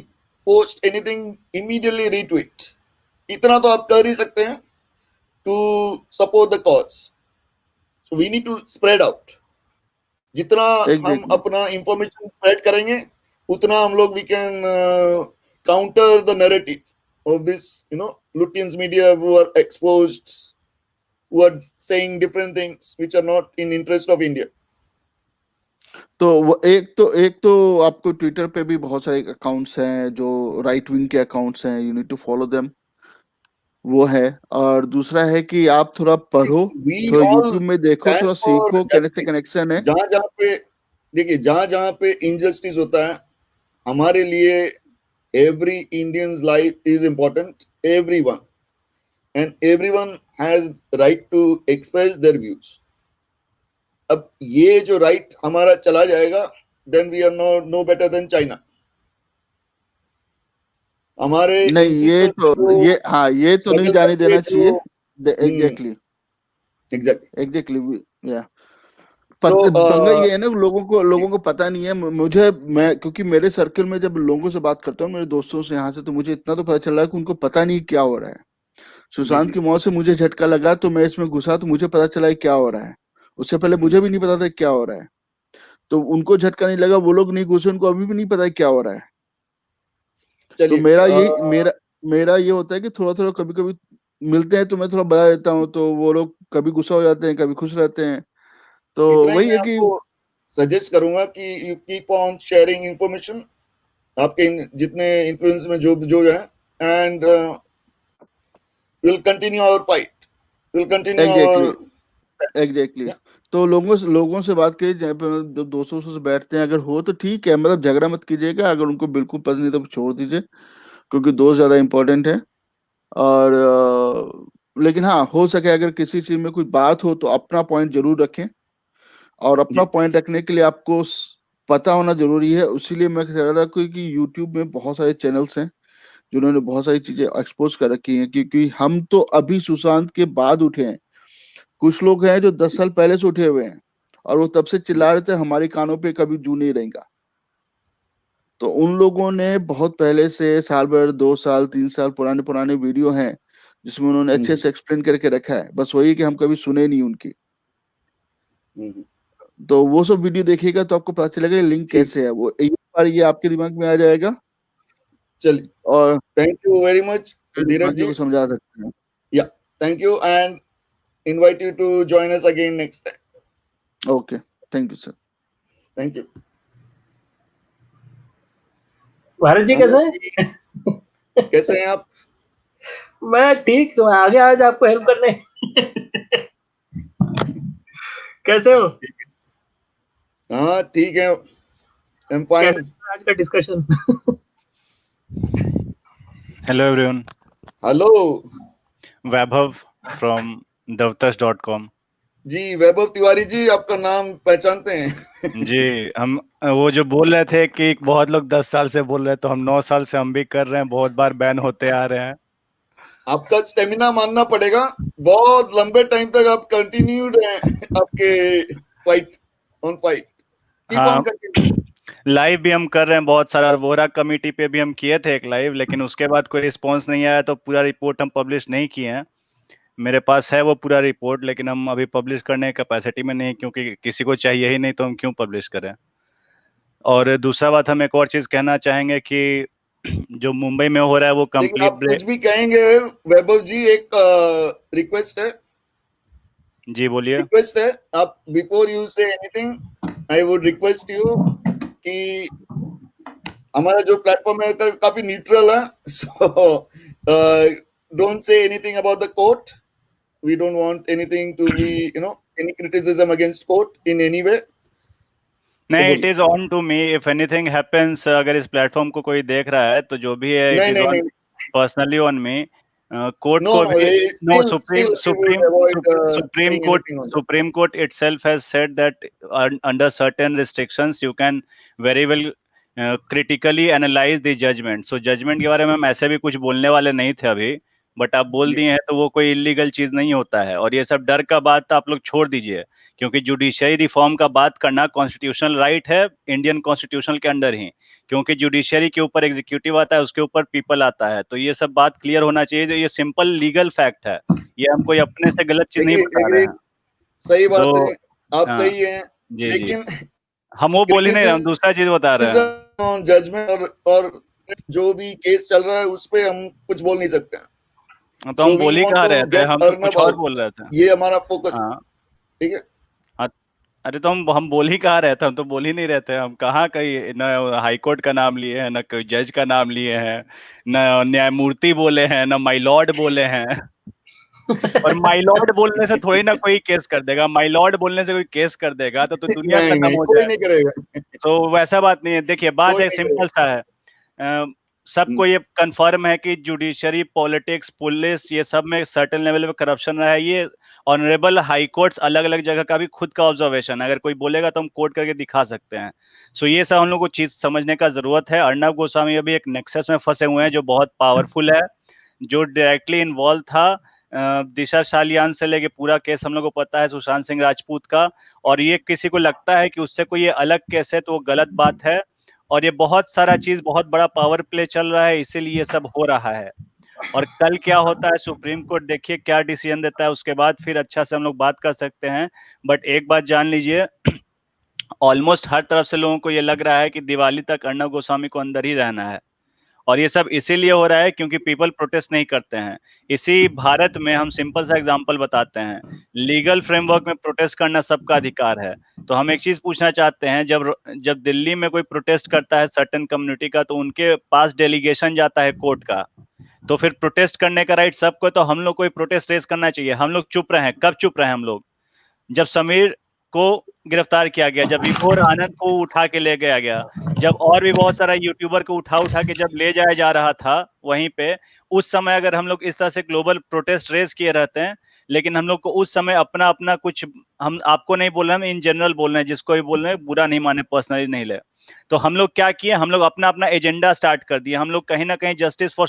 S1: post anything, immediately retweet. इतना तो आप कर ही सकते हैं to support the cause. So we need to spread out. जितना हम अपना इंफॉर्मेशन स्प्रेड करेंगे उतना हम लोग we can counter the narrative of this, Lutyens media who are exposed, who are saying different things which are not in interest of India.
S7: तो एक तो आपको ट्विटर पे भी बहुत सारे अकाउंट्स हैं जो राइट विंग के अकाउंट्स हैं, you need to follow them, वो है। और दूसरा है कि आप थोड़ा पढ़ो,
S1: We
S7: थोड़ा
S1: all
S7: यूट्यूब में देखो,
S1: stand
S7: थोड़ा
S1: for
S7: सीखो, कैसे
S1: justice.
S7: कनेक्शन है।
S1: जहां पे देखिए, जहां पे इनजस्टिस होता है, हमारे लिए every Indian's life is important, everyone, and everyone has right to express their views. अब ये जो राइट हमारा चला जाएगा, then we are no better than China. हमारे
S7: नहीं, ये तो ये नहीं जाने देना चाहिए। एग्जैक्टली या पंगा ये है ना, लोगों को पता नहीं है। मैं क्योंकि मेरे सर्कल में जब लोगों से बात करता हूँ, मेरे दोस्तों से यहाँ से, तो मुझे इतना तो पता चल रहा है कि उनको पता नहीं क्या हो रहा है। सुशांत की मौत से मुझे झटका लगा, तो मैं इसमें घुसा, तो मुझे पता चला क्या हो रहा है। उससे पहले मुझे भी नहीं पता था क्या हो रहा है। तो उनको झटका नहीं लगा, वो लोग नहीं घुसे, उनको अभी भी नहीं पता क्या हो रहा है। तो मेरा ये होता है कि थोड़ा थोड़ा कभी कभी मिलते हैं तो मैं थोड़ा बता देता हूँ, तो वो लोग कभी गुस्सा हो जाते हैं, कभी खुश रहते हैं। तो वही है कि
S1: सजेस्ट करूंगा कि you keep on sharing information, आपके जितने इन्फ्लुएंस में जो है, and will continue our fight, will continue our
S7: exactly. तो लोगों से बात करिए, जहाँ पे जब दोस्तों से बैठते हैं, अगर हो तो ठीक है, मतलब झगड़ा मत कीजिएगा। अगर उनको बिल्कुल पसंद नहीं तो छोड़ दीजिए, क्योंकि दोस्त ज्यादा इम्पोर्टेंट है। और लेकिन हाँ, हो सके अगर किसी चीज में कोई बात हो तो अपना पॉइंट जरूर रखें, और अपना पॉइंट रखने के लिए आपको पता होना जरूरी है। इसीलिए मैं कह रहा था क्योंकि यूट्यूब में बहुत सारे चैनल्स हैं जिन्होंने बहुत सारी चीजें एक्सपोज कर रखी हैं, क्योंकि हम तो अभी सुशांत के बाद उठे हैं। कुछ लोग हैं जो 10 साल पहले से उठे हुए हैं, और वो तब से चिल्ला रहे थे हमारे कानों पे कभी जू नहीं रहेगा। तो उन लोगों ने बहुत पहले से, साल भर, 2 साल, 3 साल पुराने वीडियो हैं जिसमें उन्होंने अच्छे से एक्सप्लेन करके रखा है। बस वही कि हम कभी सुने नहीं उनकी। तो वो सब वीडियो देखिएगा तो आपको पता चलेगा लिंक कैसे है। वो एक बार ये आपके दिमाग में आ जाएगा।
S1: चलिए,
S7: और
S1: thank you very much Dheeraj ji,
S7: को समझा सकते हैं।
S1: या thank you, and invite you to join us again next time.
S7: Okay, thank you sir.
S1: Thank you.
S8: Bharat ji कैसे हैं?
S1: कैसे हैं आप?
S8: मैं ठीक हूँ, आगे आज आपको हेल्प करने। कैसे हो?
S1: हाँ ठीक है, आई एम फाइन।
S8: आज का discussion.
S9: Hello everyone.
S1: Hello
S9: Vaibhav from davtas.com.
S1: जी, वैभव तिवारी जी, आपका नाम पहचानते हैं?
S9: जी, हम वो जो बोल रहे थे कि बहुत लोग 10 साल से बोल रहे हैं, तो हम 9 साल से हम भी कर रहे हैं, बहुत बार बैन होते आ रहे हैं।
S1: आपका स्टेमिना मानना पड़ेगा, बहुत लंबे टाइम तक आप कंटिन्यूड हैं आपके fight on fight. Keep on continue.
S9: Live भी हम कर रहे हैं बहुत सारा, वोरा कमेटी पे भी हम किए थे एक लाइव, लेकिन उसके बाद कोई रिस्पांस नहीं आया, तो पूरा रिपोर्ट हम पब्लिश नहीं किए हैं। मेरे पास है वो पूरा रिपोर्ट, लेकिन हम अभी पब्लिश करने की कैपेसिटी में नहीं, क्योंकि किसी को चाहिए ही नहीं, तो हम क्यों पब्लिश करें। और दूसरा बात, हम एक और चीज कहना चाहेंगे कि जो मुंबई में हो रहा है वो
S1: लेकिन आप
S9: कंप्लीट।
S1: कुछ भी कहेंगे वैभव जी, एक रिक्वेस्ट है।
S9: जी बोलिए।
S1: रिक्वेस्ट है, आप before you say anything, I would request you कि हमारा जो प्लेटफॉर्म है काफी न्यूट्रल है, so don't say anything about the court. We don't want anything to be any criticism against court in any way.
S9: नहीं, it is on to me, if anything happens, अगर इस platform को कोई देख रहा है तो जो भी है, it is on personally on me. Court को भी no, supreme court itself has said that under certain restrictions you can very well critically analyze the judgment. So judgment के बारे में हम ऐसे भी कुछ बोलने वाले नहीं थे अभी, बट आप बोल दिए हैं तो वो कोई इलीगल चीज नहीं होता है। और ये सब डर का बात तो आप लोग छोड़ दीजिए, क्योंकि जुडिशरी रिफॉर्म का बात करना कॉन्स्टिट्यूशनल राइट है, इंडियन कॉन्स्टिट्यूशन के अंडर ही, क्योंकि जुडिशरी के ऊपर एग्जीक्यूटिव आता है, उसके ऊपर पीपल आता है। तो ये सब बात क्लियर होना चाहिए, ये सिंपल लीगल फैक्ट है, ये हम कोई अपने से गलत चीज नहीं बता रहे हैं।
S1: सही बात है, आप सही हैं,
S9: जी
S1: लेकिन
S9: हम वो बोल ही नहीं रहे, हम दूसरा चीज बता रहे हैं।
S1: जजमेंट और जो भी केस चल रहा है उस पे हम कुछ बोल नहीं सकते हैं।
S9: तो हम बोल ही कहाँ रहे थे, हम तो कुछ और बोल रहे थे।
S1: ये हमारा फोकस,
S9: हाँ
S1: ठीक है।
S9: अरे तो हम बोल ही कहाँ रहे थे, हम तो बोल ही नहीं रहे थे। हम कहाँ कहीं न हाई कोर्ट का नाम लिए हैं, न कोई जज का नाम लिए हैं, न न्यायमूर्ति बोले हैं, न माय लॉर्ड बोले हैं। और माय लॉर्ड बोलने से थोड़ी ना कोई केस कर देगा, माय लॉर्ड बोलने से कोई केस कर देगा तो दुनिया
S1: नहीं
S9: खत्म
S1: नहीं,
S9: हो
S1: कोई
S9: जाए।
S1: नहीं करेगा।
S9: तो वैसा बात नहीं है। देखिए बात
S1: कोई
S9: है
S1: नहीं
S9: सिंपल
S1: करेगा।
S9: सा है, सबको ये कंफर्म है कि जुडिशरी, पॉलिटिक्स, पुलिस, ये सब में सर्टेन लेवल पे करप्शन रहा है। ये ऑनरेबल हाई कोर्ट्स अलग अलग जगह का भी खुद का ऑब्जर्वेशन है। अगर कोई बोलेगा तो हम कोर्ट करके दिखा सकते हैं। सो ये सब हम लोग को चीज समझने का जरूरत है। अर्नब गोस्वामी अभी एक नेक्सस में फंसे हुए हैं जो बहुत पावरफुल है, जो डायरेक्टली इन्वॉल्व था दिशा सालियान से लेके पूरा केस हम लोग को पता है सुशांत सिंह राजपूत का। और ये किसी को लगता है कि उससे कोई ये अलग केस है तो वो गलत बात है। और ये बहुत सारा चीज, बहुत बड़ा पावर प्ले चल रहा है, इसीलिए ये सब हो रहा है। और कल क्या होता है सुप्रीम कोर्ट, देखिए क्या डिसीजन देता है, उसके बाद फिर अच्छा से हम लोग बात कर सकते हैं। बट एक बात जान लीजिए, ऑलमोस्ट हर तरफ से लोगों को ये लग रहा है कि दिवाली तक अर्नब गोस्वामी को अंदर ही रहना है। और ये सब इसीलिए हो रहा है क्योंकि पीपल प्रोटेस्ट नहीं करते हैं। इसी भारत में हम सिंपल सा एग्जांपल बताते हैं, लीगल फ्रेमवर्क में प्रोटेस्ट करना सबका अधिकार है। तो हम एक चीज पूछना चाहते हैं, जब जब दिल्ली में कोई प्रोटेस्ट करता है सर्टेन कम्युनिटी का, तो उनके पास डेलीगेशन जाता है कोर्ट का। तो फिर प्रोटेस्ट करने का राइट सबको, तो हम लोग को प्रोटेस्ट रेज करना चाहिए। हम लोग चुप रहे, कब चुप रहे हम लोग? जब समीर को गिरफ्तार किया गया, जब विभोर आनंद को उठा के ले गया गया, जब और भी बहुत सारा यूट्यूबर को उठा उठा के जब ले जाया जा रहा था वहीं पे, उस समय अगर हम लोग इस तरह से ग्लोबल प्रोटेस्ट रेज किए रहते हैं, लेकिन हम लोग को उस समय अपना अपना कुछ, हम आपको नहीं बोल रहे, हम इन जनरल बोल रहे हैं, जिसको भी बोल रहे हैं बुरा नहीं माने, पर्सनली नहीं ले। तो हम लोग क्या किए, हम लोग अपना अपना एजेंडा स्टार्ट कर दिए। हम लोग कहीं ना कहीं जस्टिस फॉर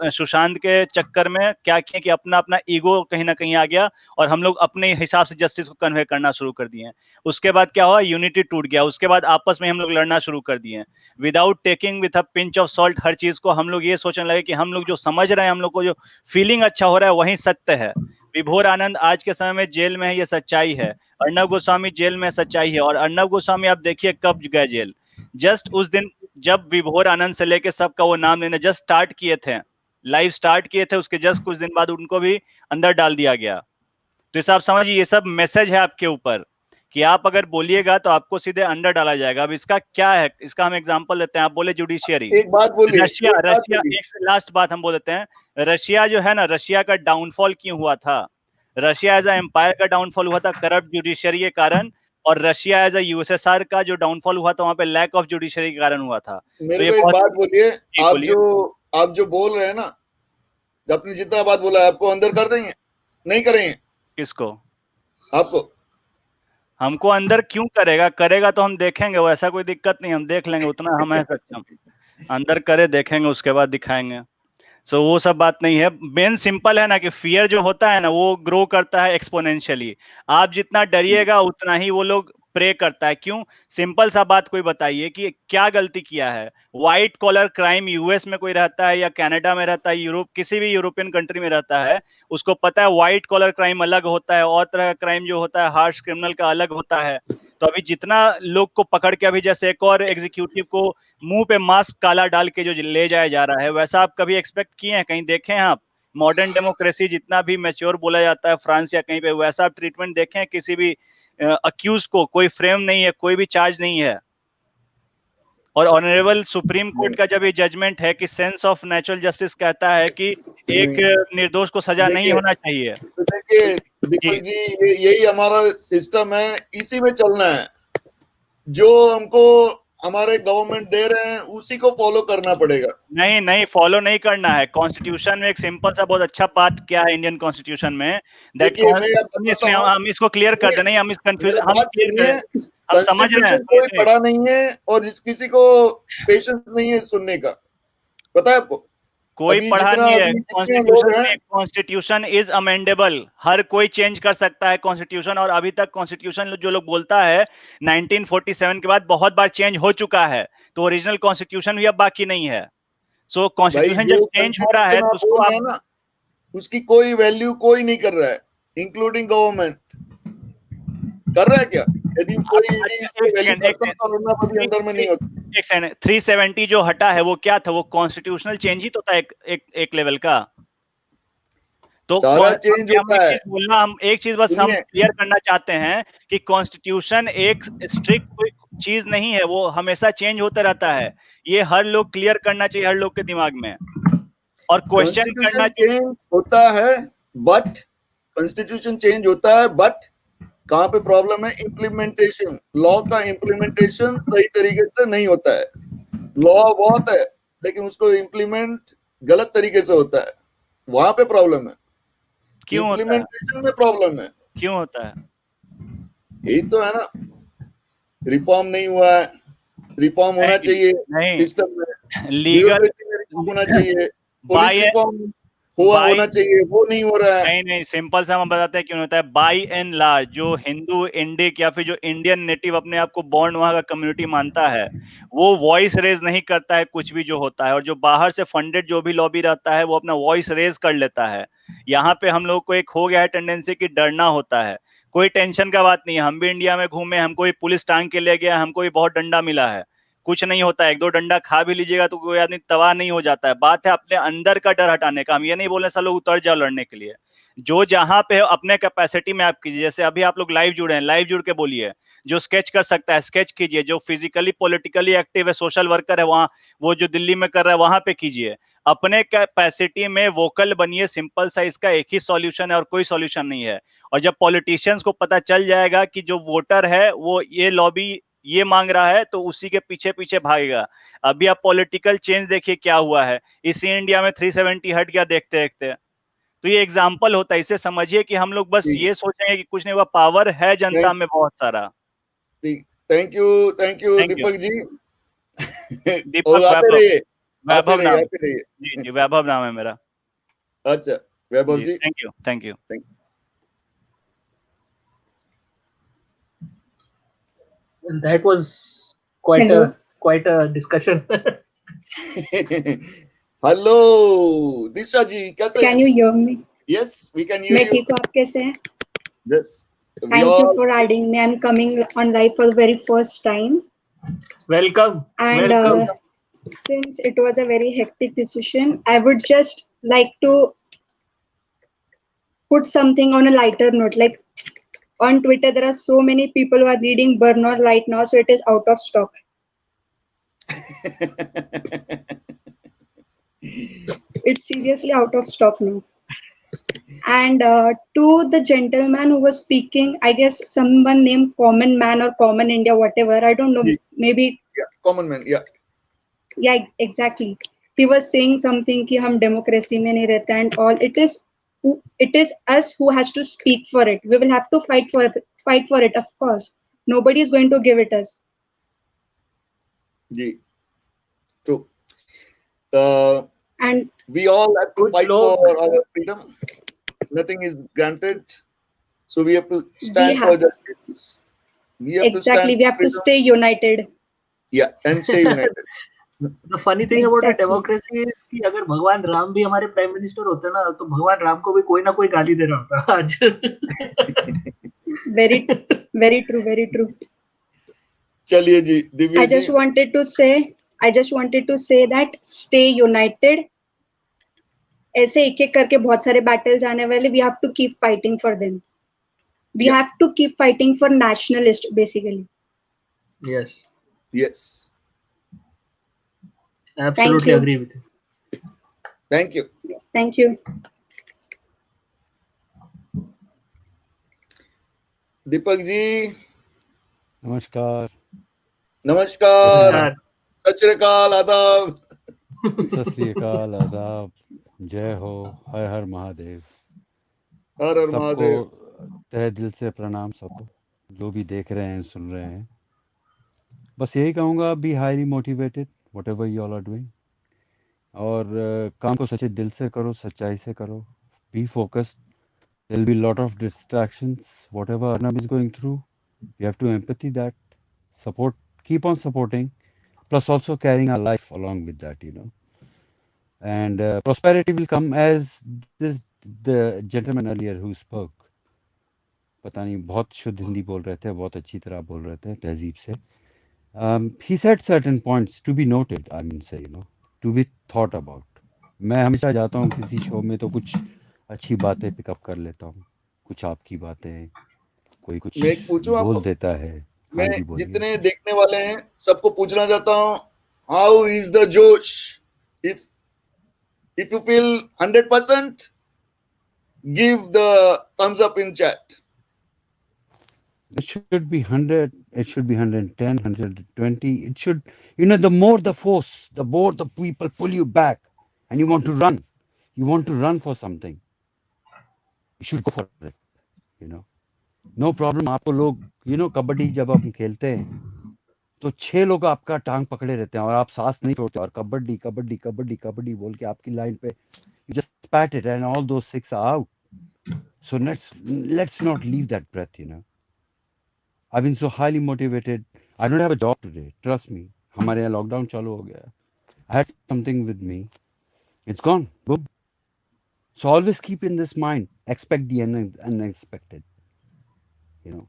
S9: सुशांत के चक्कर में क्या किए कि अपना अपना ईगो कहीं ना कहीं आ गया, और हम लोग अपने हिसाब से जस्टिस को कन्वे करना शुरू कर दिए। उसके बाद क्या हुआ, यूनिटी टूट गया। उसके बाद आपस में हम लोग लड़ना शुरू कर दिए, without taking with a pinch of salt हर चीज को। हम लोग ये सोचने लगे कि हम लोग जो समझ रहे हैं, हम लोग को जो फीलिंग अच्छा हो रहा है वही सत्य है। विभोर आनंद आज के समय में जेल में है, ये सच्चाई है। अर्नब गोस्वामी जेल में, सच्चाई है। और अर्नब गोस्वामी आप देखिए कब गए जेल, जस्ट उस दिन जब विभोर आनंद से लेके सबका वो नाम लेना जस्ट स्टार्ट किए थे, लाइव स्टार्ट किए थे, उसके जस्ट कुछ दिन बाद उनको भी अंदर डाल दिया गया। तो इस आप समझिए, ये सब मैसेज है आपके ऊपर कि आप अगर बोलिएगा तो आपको सीधे अंदर डाला जाएगा। अब इसका क्या है, इसका हम एग्जांपल लेते हैं। आप बोले जुडिशियरी,
S1: एक बात बोलिए,
S9: रशिया,
S1: एक बात
S9: रशिया,
S1: बोलिए।
S9: एक लास्ट बात हम बोल देते हैं। रशिया जो है ना, रशिया का डाउनफॉल क्यों हुआ था? रशिया एज अ एम्पायर का डाउनफॉल हुआ था करप्ट जुडिशरी के कारण। और रशिया एज अ यूएसएसआर का जो डाउनफॉल हुआ था, वहां पे लैक ऑफ जुडिशरी के कारण हुआ था। तो
S1: मेरे
S9: ये
S1: को एक
S9: बहुत,
S1: बात बोलिए,
S9: जी
S1: आप
S9: बोलिए।
S1: जो आप जो बोल रहे हैं ना, आपने जितना बात बोला है, आपको अंदर कर देंगे, नहीं करेंगे
S9: किसको?
S1: आपको?
S9: हमको अंदर क्यों करेगा? करेगा तो हम देखेंगे, वो ऐसा कोई दिक्कत नहीं, हम देख लेंगे, उतना हम है सक्षम। अंदर करे, देखेंगे, उसके बाद दिखाएंगे। सो वो सब बात नहीं है। मेन सिंपल है ना कि फियर जो होता है ना, वो ग्रो करता है एक्सपोनेंशियली। आप जितना डरिएगा उतना ही वो लोग प्रे करता है। क्यों? सिंपल सा बात कोई बताइए कि क्या गलती किया है? व्हाइट कॉलर क्राइम यूएस में कोई रहता है या कनाडा में रहता है, यूरोप, किसी भी यूरोपियन कंट्री में रहता है, उसको पता है व्हाइट कॉलर क्राइम अलग होता है, और तरह का क्राइम जो होता है हार्श क्रिमिनल का अलग होता है। तो अभी जितना लोग को पकड़ के, अभी जैसे एक और एग्जीक्यूटिव को मुंह पे मास्क काला डाल के जो ले जाया जा रहा है, वैसा आप कभी एक्सपेक्ट किए हैं? कहीं देखे हैं आप? मॉडर्न डेमोक्रेसी जितना भी मैच्योर बोला जाता है फ्रांस या कहीं पे, वैसा आप ट्रीटमेंट देखे हैं किसी भी अक्यूज को? कोई फ्रेम नहीं है, कोई भी चार्ज नहीं है। और ऑनरेबल सुप्रीम कोर्ट का जब ये जजमेंट है कि सेंस ऑफ नेचुरल जस्टिस कहता है कि एक निर्दोष को सजा नहीं
S1: देखिए,
S9: होना चाहिए।
S1: तो देखिए
S9: जी,
S1: दीपक जी, यही हमारा सिस्टम है, इसी में चलना है। जो हमको हमारे गवर्नमेंट दे रहे हैं उसी को फॉलो करना पड़ेगा।
S9: नहीं नहीं, फॉलो नहीं करना है। कॉन्स्टिट्यूशन में एक सिंपल सा बहुत अच्छा बात क्या है इंडियन कॉन्स्टिट्यूशन में, दैट
S1: देखिए, मैं आपको बताता हूँ,
S9: हम इसको क्लियर कर दे, नहीं हम इस कंफ्यूजन,
S1: मेरे
S9: हम
S1: बात
S9: क्लियर
S1: सुनिए।
S9: कर, हम समझ रहे हैं,
S1: कॉन्स्टिट्यूशन कोई
S9: सुनिए।
S1: पढ़ा नहीं है और जिस किसी को पेशेंस नहीं है सुनने का, पता है आपको?
S9: कोई
S1: अभी
S9: पढ़ा
S1: जितना
S9: नहीं है
S1: अभी जितने लोग
S9: कॉन्स्टिट्यूशन
S1: हैं,
S9: में। कॉन्स्टिट्यूशन इज अमेंडेबल, हर कोई चेंज कर सकता है कॉन्स्टिट्यूशन। और अभी तक कॉन्स्टिट्यूशन जो लोग बोलता है 1947 के बाद बहुत बार चेंज हो चुका है, तो ओरिजिनल कॉन्स्टिट्यूशन भी अब बाकी नहीं है। सो
S1: भाई
S9: कॉन्स्टिट्यूशन जब
S1: जो
S9: चेंज हो रहा है
S1: कॉन्स्टिट्यूशन
S9: तो
S1: आप
S9: उसको
S1: बोल रहे
S9: आप,
S1: हैं ना, उसकी कोई वैल्यू कोई नहीं कर रहा है, इंक्लूडिंग गवर्नमेंट। कर रहा है क्या? यदि कोई
S9: अच्छा
S1: इसको
S9: एक
S1: वैल्यू
S9: सेकंड, एक
S1: करता तो अर्नब अभी अंदर में नहीं
S9: सेकंड,
S1: होता।
S9: एक सेकंड, 370 जो हटा है वो क्या था? वो कॉन्स्टिट्यूशनल चेंज ही तो था एक लेवल का। तो
S1: सारा चेंज
S9: हम
S1: होता है।
S9: हम एक चीज बस हम
S1: सुनिए,
S9: क्लियर करना चाहते हैं कि कॉन्स्टिट्यूशन एक स्ट्रिक्ट कोई चीज नहीं है, वो हमेशा चेंज होता रहता है। ये हर लोग क्लियर करना चाहिए, हर लोग के दिमाग में, और क्वेश्चन करना
S1: कॉन्स्टिट्यूशन
S9: चाहिए।
S1: चेंज होता है, बट कॉन्स्टिट्यूशन चेंज होता है, बट कहाँ पे प्रॉब्लम है? इम्प्लीमेंटेशन। लॉ का इम्प्लीमेंटेशन सही तरीके से नहीं होता है। लॉ बहुत है, लेकिन उसको इम्प्लीमेंट गलत तरीके से होता है, वहां पे प्रॉब्लम है।
S9: क्यों होता है?
S1: इम्प्लीमेंटेशन में प्रॉब्लम है।
S9: क्यों होता है?
S1: यही तो है ना, रिफॉर्म नहीं हुआ है। रिफॉर्म होना
S9: नहीं
S1: चाहिए
S9: नहीं,
S1: सिस्टम में,
S9: लीगल
S1: ब्यूरोक्रेसी में रिफॉर्म होना चाहिए, पुलिस
S9: बाय
S1: रिफॉर्म हुआ
S9: बाय
S1: होना चाहिए, वो नहीं हो रहा है।
S9: नहीं नहीं, सिंपल सा हम बताते हैं क्यों होता है। बाय एंड लार्ज जो हिंदू इंडिक या फिर जो इंडियन नेटिव अपने आप को बॉर्न वहां का कम्युनिटी मानता है, वो वॉइस रेज नहीं करता है कुछ भी जो होता है, और जो बाहर से फंडेड जो भी लॉबी रहता है वो अपना वॉइस रेज कर लेता है। यहाँ पे हम लोग को एक हो गया है टेंडेंसी कि डरना होता है। कोई टेंशन का बात नहीं है, हम भी इंडिया में घूमे, हमको भी पुलिस टांग के ले गया, हमको भी बहुत डंडा मिला है, कुछ नहीं होता है। एक दो डंडा खा भी लीजिएगा तो कोई आदमी तबाह नहीं हो जाता है। बात है अपने अंदर का डर हटाने का। हम ये नहीं बोल रहे सब लोग उतर जाओ लड़ने के लिए, जो जहां पे अपने कैपेसिटी में आप कीजिए। जैसे अभी आप लोग लाइव जुड़े हैं, लाइव जुड़ के बोलिए। जो स्केच कर सकता है स्केच कीजिए, जो फिजिकली पॉलिटिकली एक्टिव है, सोशल वर्कर है, वहां वो जो दिल्ली में कर रहा है वहां पे कीजिए। अपने कैपेसिटी में वोकल बनिए, सिंपल सा इसका एक ही सॉल्यूशन है और कोई सॉल्यूशन नहीं है। और जब पॉलिटिशियंस को पता चल जाएगा कि जो वोटर है वो ये लॉबी ये मांग रहा है, तो उसी के पीछे पीछे भागेगा। अभी आप पॉलिटिकल चेंज देखिए क्या हुआ है, इसी इंडिया में 370 हट गया देखते देखते। तो ये एग्जाम्पल होता है, इसे समझिए कि हम लोग बस ये सोचेंगे कि कुछ नहीं हुआ, पावर है जनता में बहुत सारा।
S1: Thank you
S9: thank you.
S1: Deepak ji. और
S9: दीपक
S1: आते
S9: वैभव,
S1: रहिए, आते
S9: वैभव
S1: रहिए,
S9: नाम,
S1: आते रहिए।
S9: जी जी वैभव नाम है मेरा।
S1: अच्छा, वैभव
S9: जी
S1: जी,
S9: thank you thank you.
S1: Thank
S8: That was quite
S10: Hello,
S8: a discussion.
S1: Hello Disha ji, कैसे
S10: can
S1: हैं?
S10: you hear me?
S1: Yes, we can hear
S10: मैं
S1: यू।
S10: ठीक हूँ, आप कैसे हैं?
S1: Yes, we
S10: Thank you
S1: all.
S10: for adding me. I'm coming on live for the very first time,
S8: Welcome,
S10: and
S8: welcome.
S10: since it was a very hectic decision, I would just like to put something on a lighter note. Like on Twitter, there are so many people who are reading Burnout right now, so it is out of stock. It's seriously out of stock now. And to the gentleman who was speaking, I guess someone named Common Man or Common India, whatever, I don't know, maybe,
S1: common man, या
S10: yeah, exactly. He was saying something कि हम democracy में नहीं रहते and all. It is us who has to speak for it. We will have to fight for it, of course. Nobody is going to give it us.
S1: जी, true.
S10: And
S1: we all have to
S8: कुछ
S1: fight
S8: लोग
S1: for our freedom. Nothing is granted, so we have to
S10: we
S1: stand for
S10: have,
S1: justice. We have to stand
S10: exactly, we
S1: for
S10: have to
S1: freedom.
S10: stay united.
S1: Yeah, and stay united.
S8: the funny thing about the
S10: Exactly.
S8: democracy is कि अगर भगवान राम भी हमारे prime minister होते ना तो भगवान राम को भी कोई ना कोई गाली दे रहा होता आज।
S10: Very, very true, very true.
S1: चलिए जी, Divya
S10: I
S1: ji.
S10: just wanted to say that stay united. ऐसे एक एक करके बहुत सारे battles आने वाले. We have to keep fighting for them. We
S1: Yeah.
S10: have to keep fighting for nationalist, basically.
S8: Yes,
S1: Yes,
S8: absolutely
S10: you.
S8: agree with you.
S1: thank you.
S10: Yes, thank you.
S1: Deepak ji,
S11: नमस्कार।
S1: नमस्कार,
S8: नमस्कार।
S1: सत श्री अकाल, आदाब।
S11: सत श्री अकाल, आदाब, जय हो, हर हर महादेव।
S1: हर हर
S11: सबको
S1: महादेव।
S11: तहे दिल से प्रणाम, सबको जो भी देख रहे हैं सुन रहे हैं। बस यही कहूँगा, be highly motivated whatever you all are doing, और काम को सच्चे दिल से करो, सच्चाई से करो, be focused. There will be lot of distractions, whatever Arnab is going through, you have to empathy that, support, keep on supporting, plus also carrying our life along with that, you know. And prosperity will come, as this the gentleman earlier who spoke, पता नहीं बहुत शुद्ध हिंदी बोल रहे थे, बहुत अच्छी तरह बोल रहे थे, तहजीब से। He said certain points to be noted, I mean say, to be thought about. मैं हमेशा जाता हूँ किसी शो में तो कुछ अच्छी बातें पिकअप कर लेता हूँ, कुछ आपकी बातें, कोई कुछ
S1: मैं एक पूछूं
S11: बोल
S1: आपको?
S11: देता है। हाँ
S1: मैं
S11: जी, बोलिए।
S1: जितने देखने वाले हैं सबको पूछना चाहता हूँ, हाउ इज द जोश? If if you feel 100%, give the thumbs up in chat.
S11: It should be 100, it should be 110, 120. It should, the more the force, the more the people pull you back and you want to run. You want to run for something. You should go for it, you know. No problem. आपको लोग, कबड्डी जब हम खेलते हैं, तो 6 लोग आपका टांग पकड़े रहते हैं और आप सांस नहीं छोड़ते और कबड्डी कबड्डी कबड्डी कबड्डी बोल के आपकी लाइन पे you just pat it and all those 6 are out. So let's not leave that breath. I've been so highly motivated. I don't have a job today. Trust me. हमारे यहाँ लॉकडाउन चालू हो गया. I had something with me. It's gone. Boom. So always keep in this mind. Expect the unexpected. You know,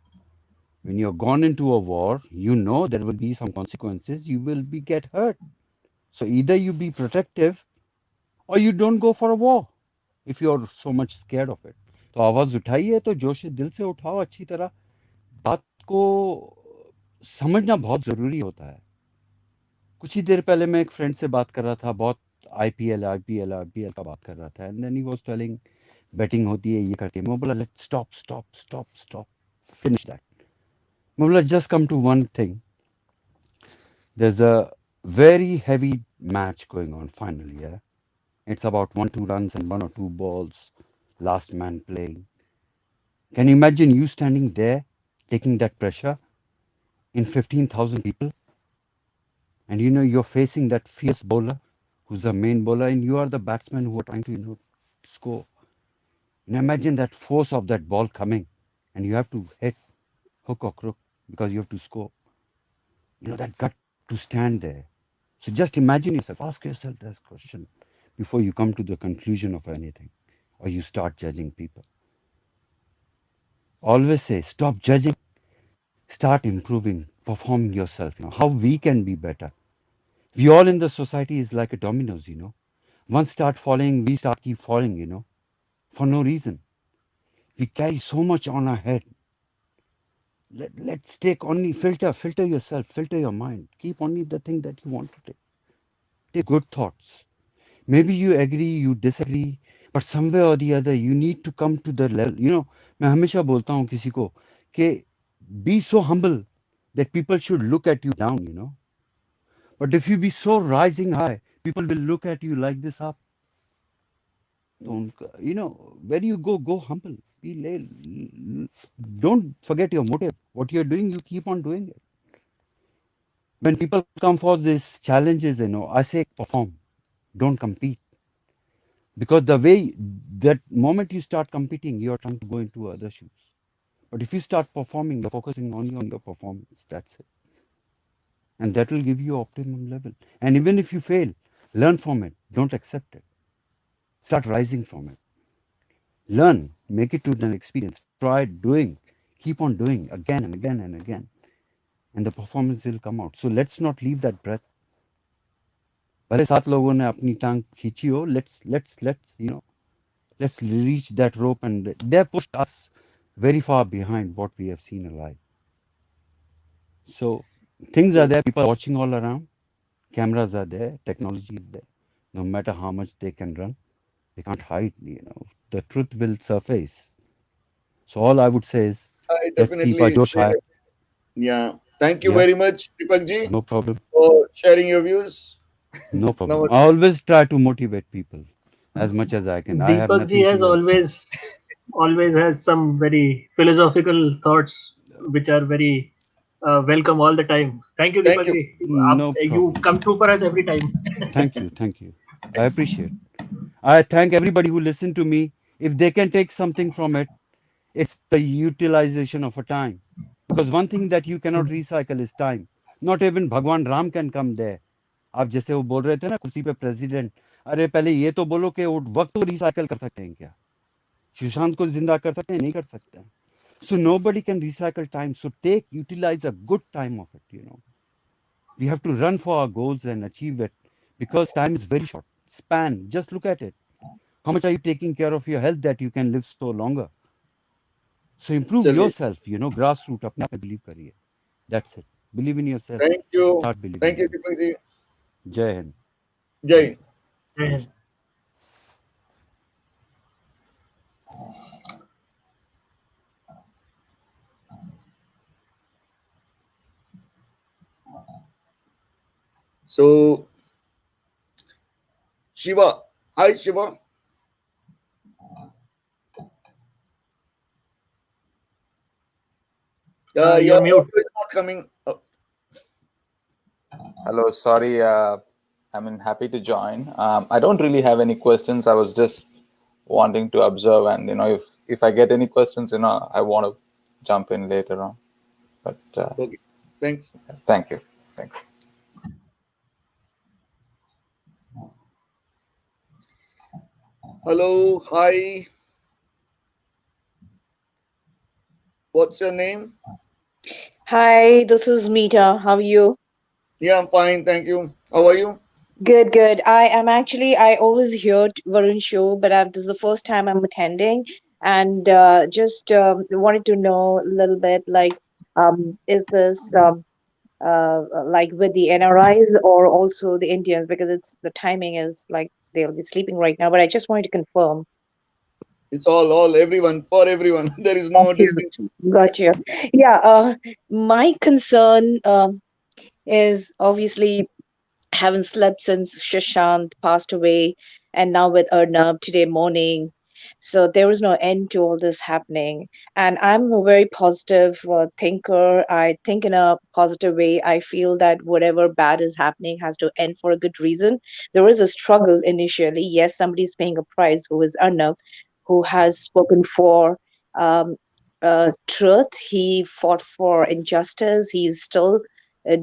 S11: when you're gone into a war, you know there will be some consequences. You will be get hurt. So either you be protective or you don't go for a war if you're so much scared of it. तो आवाज उठाइए तो जोश दिल से उठाओ अच्छी तरह. बात को समझना बहुत जरूरी होता है. कुछ ही देर पहले मैं एक फ्रेंड से बात कर रहा था, बहुत आईपीएल का बात कर रहा था, and then he was telling batting होती है, ये करती है. मैं बोला let's stop stop stop stop, finish that. मैं बोला just come to one thing. There is a very heavy match going on finally, yeah. It's about 1-2 runs and 1 or 2 balls, last man playing. Can you imagine you standing there taking that pressure in 15,000 people? And you're facing that fierce bowler who's the main bowler, and you are the batsman who are trying to score. Imagine that force of that ball coming, and you have to hit hook or crook because you have to score. That gut to stand there. So just imagine yourself, ask yourself this question before you come to the conclusion of anything or you start judging people. Always say, stop judging, start improving, performing yourself. How we can be better. We all in the society is like a dominoes. One start falling, we start keep falling, for no reason. We carry so much on our head. Let's take only filter yourself, filter your mind. Keep only the thing that you want to take. Take good thoughts. Maybe you agree, you disagree, but somewhere or the other, you need to come to the level. मैं हमेशा बोलता हूँ किसी को कि be so humble that people should look at you down. But if you be so rising high, people will look at you like this up. Where you go humble. Don't forget your motive. What you're doing, you keep on doing it. When people come for these challenges, I say perform. Don't compete. Because the way that moment you start competing, you're trying to go into other shoes. But if you start performing, you're focusing only on your performance. That's it. And that will give you optimum level. And even if you fail, learn from it. Don't accept it. Start rising from it. Learn, make it to an experience. Try doing, keep on doing again and again and again. And the performance will come out. So let's not leave that breath. भले 7 लोगों ने अपनी टांग खींची हो, let's reach that rope, and they pushed us very far behind what we have seen alive. So things are there, people are watching all around, cameras are there, technology is there. No matter how much they can run, they can't hide. The truth will surface. So all I would say is,
S1: I
S11: let's keep our
S1: definitely
S11: Josh high.
S1: Yeah. Thank you
S11: Yeah,
S1: very much, Deepak ji,
S11: no problem.
S1: for sharing your views.
S11: No
S1: Now,
S11: problem. I always try to motivate people as much as I can. I have
S8: Deepak ji
S11: nothing to
S8: has
S11: lose.
S8: always has some very philosophical thoughts which are very welcome all the time. Thank you,
S1: thank
S8: Deepak
S1: you.
S8: ji.
S11: No
S8: You
S11: problem.
S8: come through for us every time.
S11: Thank you. Thank you. I appreciate. I thank everybody who listened to me. If they can take something from it, it's the utilization of a time. Because one thing that you cannot recycle is time. Not even Bhagwan Ram can come there. आप जैसे वो बोल रहे थे ना कुर्सी पे president, अरे पहले ये तो बोलो कि वो वक्त को रिसाइकल कर सकते हैं क्या? सुशांत को जिंदा कर सकते हैं? नहीं कर सकते हैं. So nobody can recycle time. So utilize a good time of it. We have to run for our goals and achieve it because time is very short. Span, just look at it. How much are you taking care of your health that you can live so longer? So improve
S1: चलिए,
S11: yourself, grassroots, अपने आप में believe करिए. That's it. Believe in yourself.
S1: thank you,
S11: Start believing
S1: thank
S11: in
S1: you,
S11: yourself.
S1: Deepak ji.
S11: Jai Hind.
S1: Jai Hind.
S8: And
S1: So, Shiva, hi Shiva.
S8: you're
S1: Your
S8: mute.
S1: audio is not coming.
S12: Hello, sorry. Happy to join. I don't really have any questions. I was just wanting to observe, and if I get any questions, I want to jump in later on. But
S1: Okay, thanks.
S12: thank you. Thanks.
S1: Hello, hi. What's your name?
S13: Hi, this is Meeta. How are you?
S1: Yeah, I'm fine, thank you. How are you?
S13: Good, good. I always hear Varun show, but this is the first time I'm attending and just wanted to know a little bit like, is this like with the NRIs or also the Indians? Because the timing is like they'll be sleeping right now, but I just wanted to confirm.
S1: It's all, everyone, for everyone. There is no
S13: Got you.
S1: distinction.
S13: Got you. Yeah, my concern is obviously haven't slept since Shashant passed away, and now with Arnab today morning. So there was no end to all this happening. And I'm a very positive thinker. I think in a positive way. I feel that whatever bad is happening has to end for a good reason. There was a struggle initially. Yes, somebody's paying a price, who is Arnab, who has spoken for truth. He fought for injustice. He's still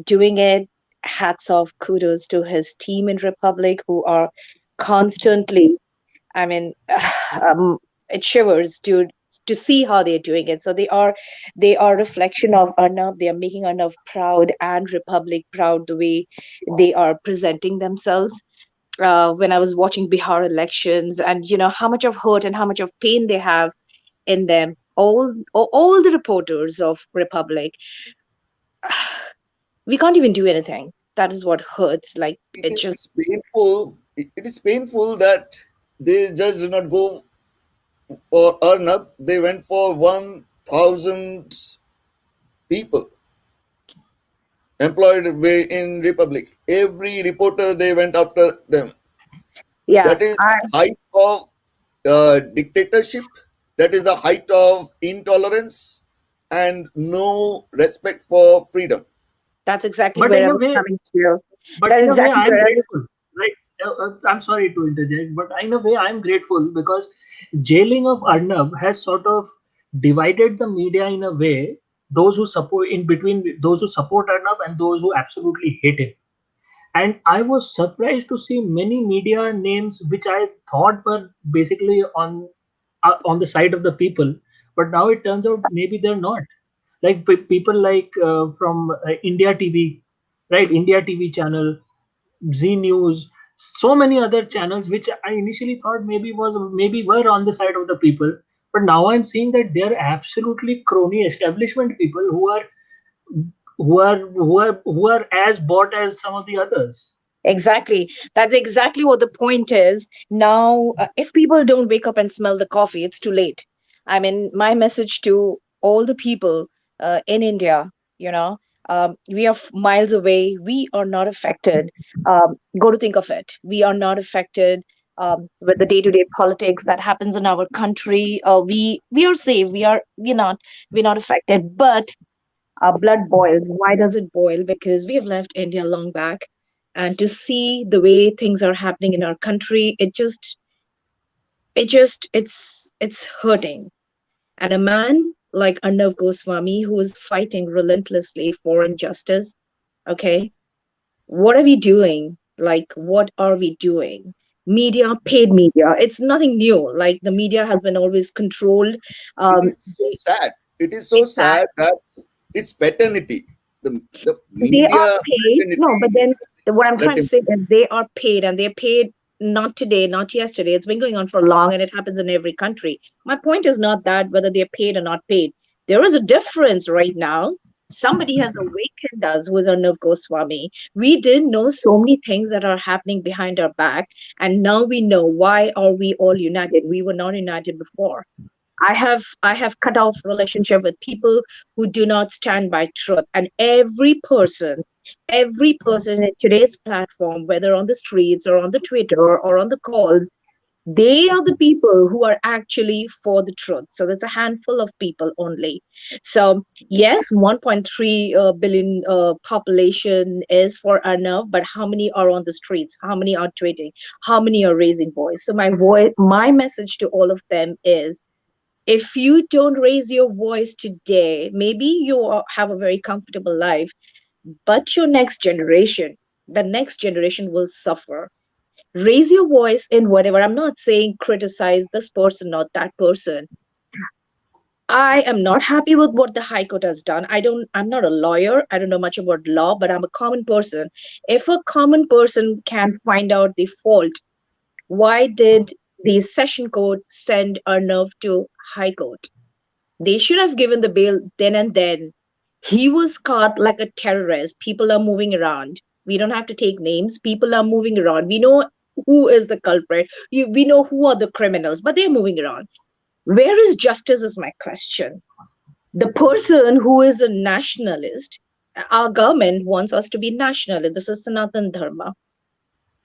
S13: doing it. Hats off, kudos to his team in Republic who are constantly, I mean, it shivers to see how they're doing it. So they are reflection of Arnav. They are making Arnav proud and Republic proud the way they are presenting themselves. When I was watching Bihar elections, and how much of hurt and how much of pain they have in them, all the reporters of Republic, we can't even do anything. That is what hurts. Like it just
S1: It's painful. It is painful that they just did not go for Arnab. They went for 1,000 people employed in Republic. Every reporter, they went after them.
S13: yeah.
S1: That is height of dictatorship. That is the height of intolerance and no respect for freedom.
S13: That's exactly
S8: But
S13: where
S8: in
S13: I
S8: a
S13: was
S8: way,
S13: coming to.
S8: but
S13: That's
S8: in a way,
S13: exactly
S8: I'm
S13: where I was.
S8: grateful. Right? I'm sorry to interject, but in a way, I'm grateful because jailing of Arnab has sort of divided the media in a way. Those who support in between those who support Arnab and those who absolutely hate him. And I was surprised to see many media names which I thought were basically on the side of the people, but now it turns out maybe they're not. Like people like from India TV, right? India TV channel, Z News, so many other channels which I initially thought maybe were on the side of the people, but now I'm seeing that they're absolutely crony establishment people who are as bought as some of the others.
S13: Exactly. That's exactly what the point is. Now, if people don't wake up and smell the coffee, it's too late. I mean, my message to all the people in India, you know, we are miles away. We are not affected. Go to think of it. We are not affected with the day-to-day politics that happens in our country. We are safe. We're not affected. But our blood boils. Why does it boil? Because we have left India long back, and to see the way things are happening in our country, it's hurting. And a man like Arnav Goswami, who is fighting relentlessly for injustice, okay, what are we doing? Like, what are we doing? Media, paid media, it's nothing new. Like the media has been always controlled.
S1: It
S13: Um,
S1: is so sad. It is so
S13: it's sad.
S1: sad that it's paternity. the
S13: They are
S1: media
S13: paid. No, but
S1: fraternity
S13: then what I'm
S1: that
S13: trying to say is they are paid, and they're paid not today, not yesterday. It's been going on for long, and it happens in every country. My point is not that whether they're paid or not paid. There is a difference right now. Somebody has awakened us, who is Arnab Goswami. We didn't know so many things that are happening behind our back, and now we know. Why are we all united? We were not united before. I have cut off relationship with people who do not stand by truth. And every person in today's platform, whether on the streets or on the Twitter or on the calls, they are the people who are actually for the truth. So it's a handful of people only. So yes, 1.3 billion population is for Arnav, but how many are on the streets? How many are tweeting? How many are raising voice? So my message to all of them is, if you don't raise your voice today, maybe have a very comfortable life, but the next generation will suffer. Raise your voice in whatever. I'm not saying criticize this person, not that person. I am not happy with what the High Court has done. I'm not a lawyer. I don't know much about law, but I'm a common person. If a common person can find out the fault, why did the Session Court send Arnav to High Court? They should have given the bail then and then. He was caught like a terrorist. People are moving around. We don't have to take names. People are moving around. We know who is the culprit. We know who are the criminals, but they're moving around. Where is justice, is my question. The person who is a nationalist, our government wants us to be nationalist. This is Sanatan Dharma.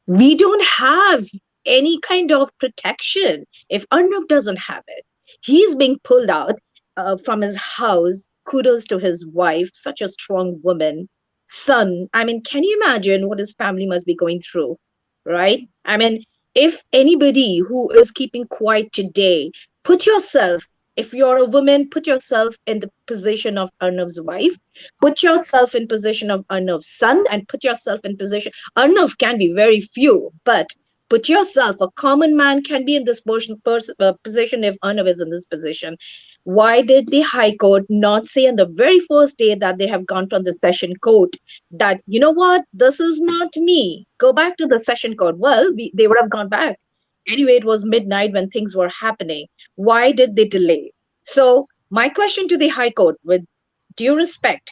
S13: We don't have any kind of protection if Arnab doesn't have it. He's being pulled out from his house. Kudos to his wife, such a strong woman. Son, I mean, can you imagine what his family must be going through, right? I mean, if anybody who is keeping quiet today, put yourself, if you're a woman, put yourself in the position of Arnav's wife, put yourself in position of Arnav's son, and put yourself in position. Arnav can be very few, but put yourself, a common man can be in this position if Arnav is in this position. Why did the High Court not say on the very first day that they have gone from the Session Court that, you know what, this is not me, go back to the Session Court? Well, they would have gone back. Anyway, it was midnight when things were happening. Why did they delay? So my question to the High Court, with due respect,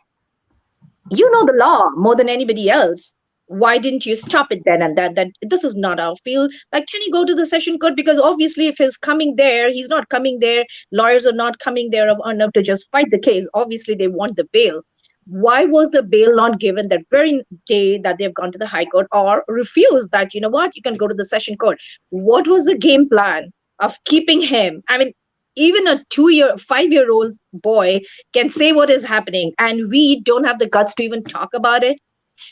S13: you know the law more than anybody else. Why didn't you stop it then and that this is not our field? Like, can you go to the Session Court? Because obviously if he's coming there, he's not coming there, lawyers are not coming there of Arnav to just fight the case. Obviously they want the bail. Why was the bail not given that very day that they've gone to the High Court, or refused that, you know what, you can go to the Session Court? What was the game plan of keeping him? I mean, even a 5-year-old boy can say what is happening, and we don't have the guts to even talk about it.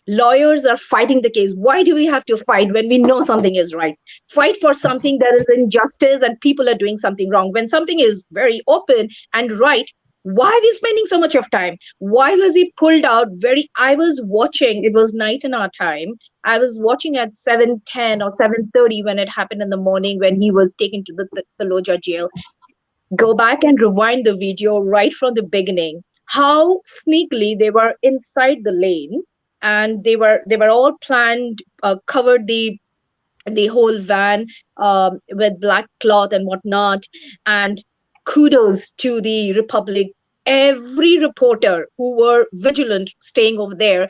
S13: Lawyers are fighting the case. Why do we have to fight when we know something is right? Fight for something that is injustice and people are doing something wrong. When something is very open and right, why are we spending so much of time? Why was he pulled out? I was watching, it was night in our time. I was watching at 7:10 or 7:30 when it happened in the morning, when he was taken to the Taloja jail. Go back and rewind the video right from the beginning, how sneakily they were inside the lane, and they were all planned, covered the whole van with black cloth and whatnot. And kudos to the Republic, every reporter who were vigilant staying over there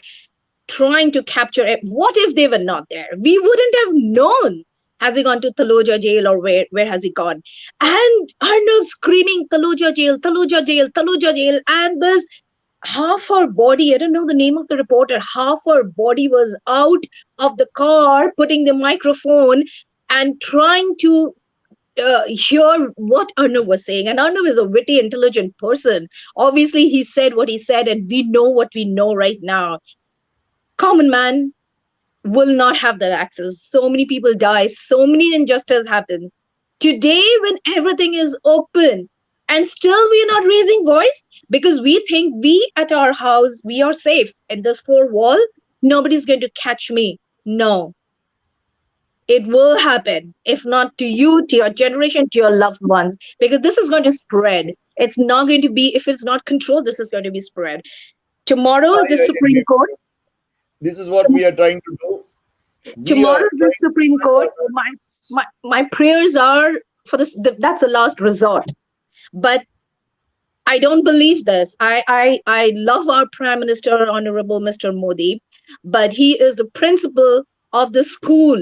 S13: trying to capture it. What if they were not there? We wouldn't have known. Has he gone to Taloja jail, or where has he gone? And Arnav screaming, Taloja jail, Taloja jail, Taloja jail. And this, half her body, I don't know the name of the reporter, half her body was out of the car, putting the microphone and trying to hear what Arnav was saying. And Arnav is a witty, intelligent person. Obviously, he said what he said, and we know what we know right now. Common man will not have that access. So many people die, so many injustices happen. Today, when everything is open, and still we are not raising voice because we think we at our house, we are safe. In this four wall, nobody's going to catch me. No. It will happen. If not to you, to your generation, to your loved ones, because this is going to spread. It's not going to be, if it's not controlled, this is going to be spread. Tomorrow, the
S1: I
S13: Supreme
S1: agree.
S13: Court.
S1: This is what we are trying to do. We
S13: Tomorrow,
S1: are
S13: the
S1: trying
S13: Supreme
S1: to
S13: Court. My prayers are for this. That's the last resort. But I don't believe this. I love our Prime Minister, Honorable Mr. Modi, but he is the principal of the school.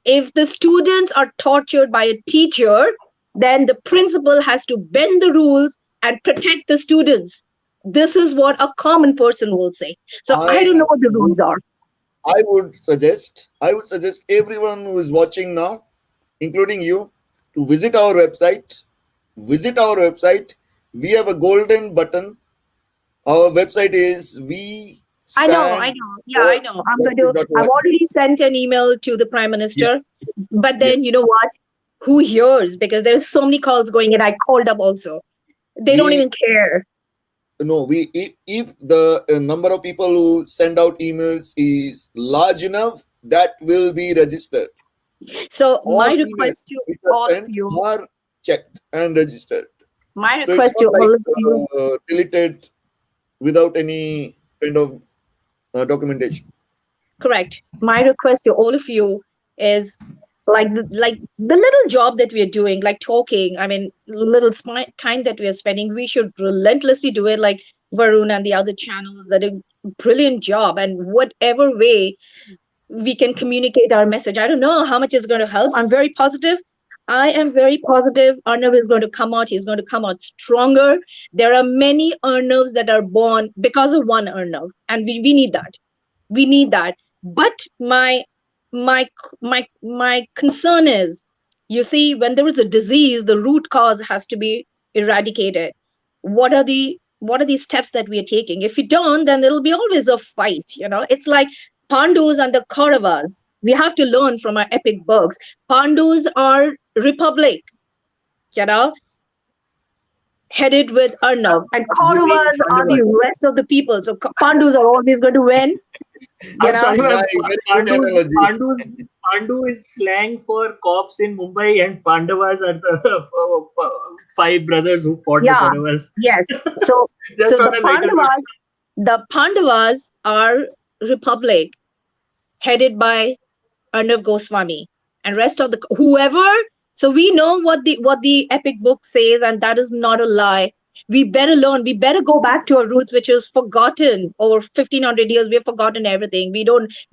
S13: If the students are tortured by a teacher, then the principal has to bend the rules and protect the students. This is what a common person will say. So I don't know what the rules are.
S1: I would suggest everyone who is watching now, including you, to visit our website. Visit our website. We have a golden button. Our website is we
S13: I know.
S1: stand
S13: Yeah, I know. I've already sent an email to the Prime Minister, but then you know what? Who hears? Because there's so many calls going and I called up also. They don't even care.
S1: No, if the number of people who send out emails is large enough, that will be registered.
S13: So
S1: All
S13: my request to all of you
S1: are checked and registered.
S13: My
S1: So
S13: request
S1: it's
S13: to
S1: not
S13: all of you
S1: deleted without any kind of documentation.
S13: Correct. My request to all of you is like the little job that we are doing, like talking. I mean, little time that we are spending, we should relentlessly do it. Like Varun and the other channels that do a brilliant job, and whatever way we can communicate our message. I don't know how much is going to help. I'm very positive. I am very positive. Arnav is going to come out. He's going to come out stronger. There are many Arnavs that are born because of one Arnav, and we need that. We need that. But my concern is, you see, when there is a disease, the root cause has to be eradicated. What are the steps that we are taking? If we don't, then it'll be always a fight. It's like Pandus and the Kauravas. We have to learn from our epic books. Pandus are republic, you know, headed with Arnav, and Kauravas are the rest of the people. So Pandus are always going to win.
S8: I'm sorry, Pandu is slang for cops in Mumbai, and Pandavas are the 5 brothers who fought the Kauravas.
S13: Yes. So the Pandavas are republic headed by Arnav Goswami and rest of the whoever. So we know what the epic book says, and that is not a lie. We better learn. We better go back to our roots, which is forgotten over 1500 years. We have forgotten everything. We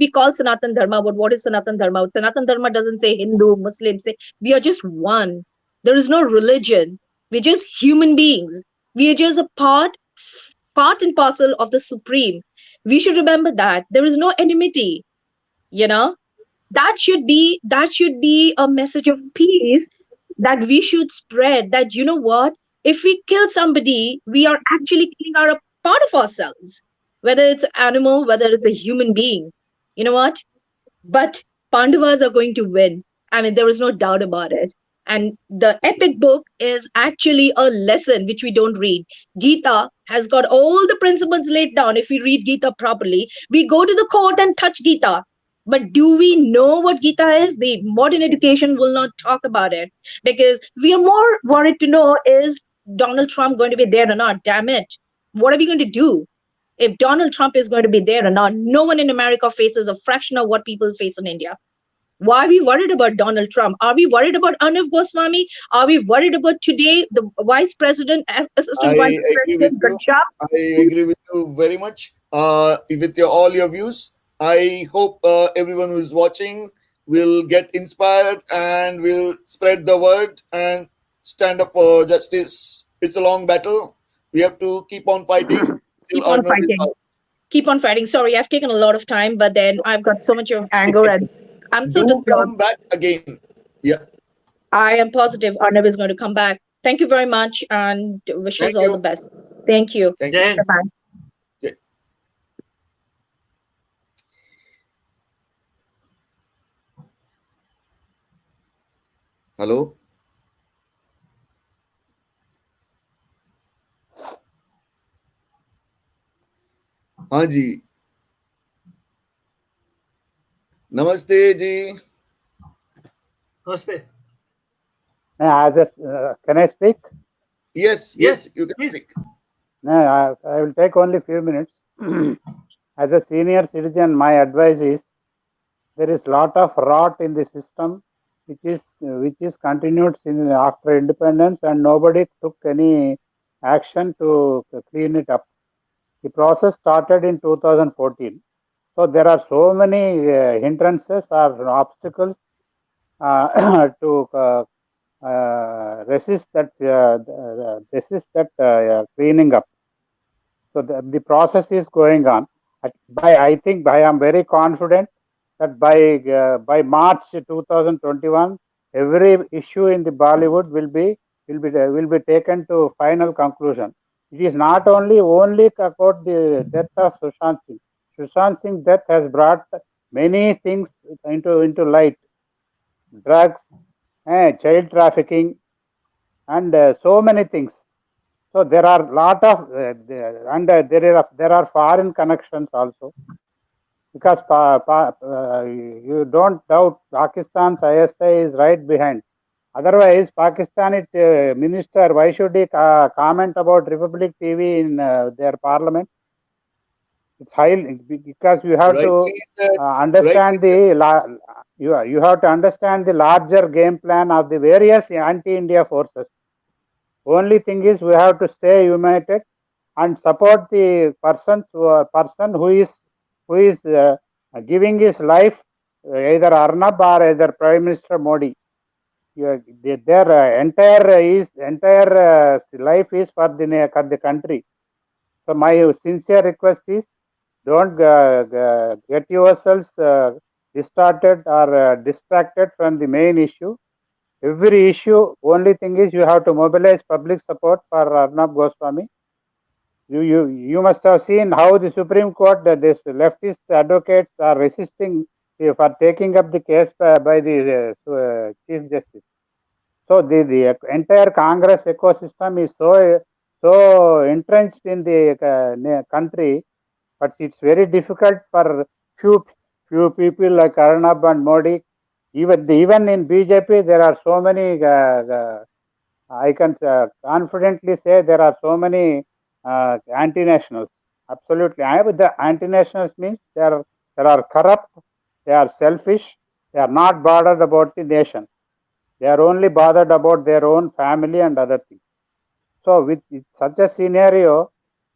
S13: call Sanatan Dharma, but what is Sanatan Dharma? Sanatan Dharma doesn't say Hindu, Muslim. Say we are just one. There is no religion. We're just human beings. We are just a part and parcel of the Supreme. We should remember that there is no enmity. That should be a message of peace that we should spread. That what, if we kill somebody, we are actually killing our part of ourselves, whether it's animal, whether it's a human being. You know what? But Pandavas are going to win. I mean, there is no doubt about it. And the epic book is actually a lesson which we don't read. Gita has got all the principles laid down. If we read Gita properly, we go to the court and touch Gita. But do we know what Gita is? The modern education will not talk about it, because we are more worried to know, is Donald Trump going to be there or not? Damn it. What are we going to do? If Donald Trump is going to be there or not, no one in America faces a fraction of what people face in India. Why are we worried about Donald Trump? Are we worried about Arnav Goswami? Are we worried about today the vice president, assistant vice president, Ghanshyam?
S1: I agree with you very much. With all your views, I hope everyone who is watching will get inspired and will spread the word and stand up for justice. It's a long battle. We have to keep on fighting.
S13: Keep on fighting. Keep on fighting. Sorry, I've taken a lot of time, but then I've got so much of anger, and I'm so disturbed.
S1: Come back again. Yeah.
S13: I am positive Arnab is going to come back. Thank you very much, and wishes all the best. Thank you. Bye-bye.
S1: Hello. हाँ जी, नमस्ते जी.
S8: Namaste.
S14: Can I speak?
S1: Yes, you can speak.
S14: No, I will take only few minutes. as a senior citizen, my advice is there is lot of rot in the system, which is continued since after independence, and nobody took any action to clean it up. The process started in 2014. So there are so many hindrances or obstacles to resist that cleaning up. So the process is going on. I am very confident that by March 2021, every issue in the Bollywood will be taken to final conclusion. It is not only about the death of Sushant Singh. Sushant Singh death has brought many things into light: drugs, child trafficking, and so many things. So there are lot of there are foreign connections also, because you don't doubt Pakistan's ISI is right behind. Otherwise, Pakistani minister, why should he comment about Republic TV in their parliament? It's highly, because you have to understand you have to understand the larger game plan of the various anti-India forces. Only thing is, we have to stay united and support the person who is giving his life, either Arnab or either Prime Minister Modi. Their entire life is for the country. So my sincere request is, don't get yourselves distorted or distracted from the main issue. Every issue, only thing is, you have to mobilize public support for Arnab Goswami. You must have seen how the Supreme Court, this leftist advocates are resisting for taking up the case by the Chief Justice. So the entire Congress ecosystem is so entrenched in the country, but it's very difficult for few people like Arnab and Modi. Even in BJP, there are so many. I can confidently say there are so many anti-nationals. Absolutely, the anti-nationals means they are corrupt, they are selfish, they are not bothered about the nation. They are only bothered about their own family and other things. So with such a scenario,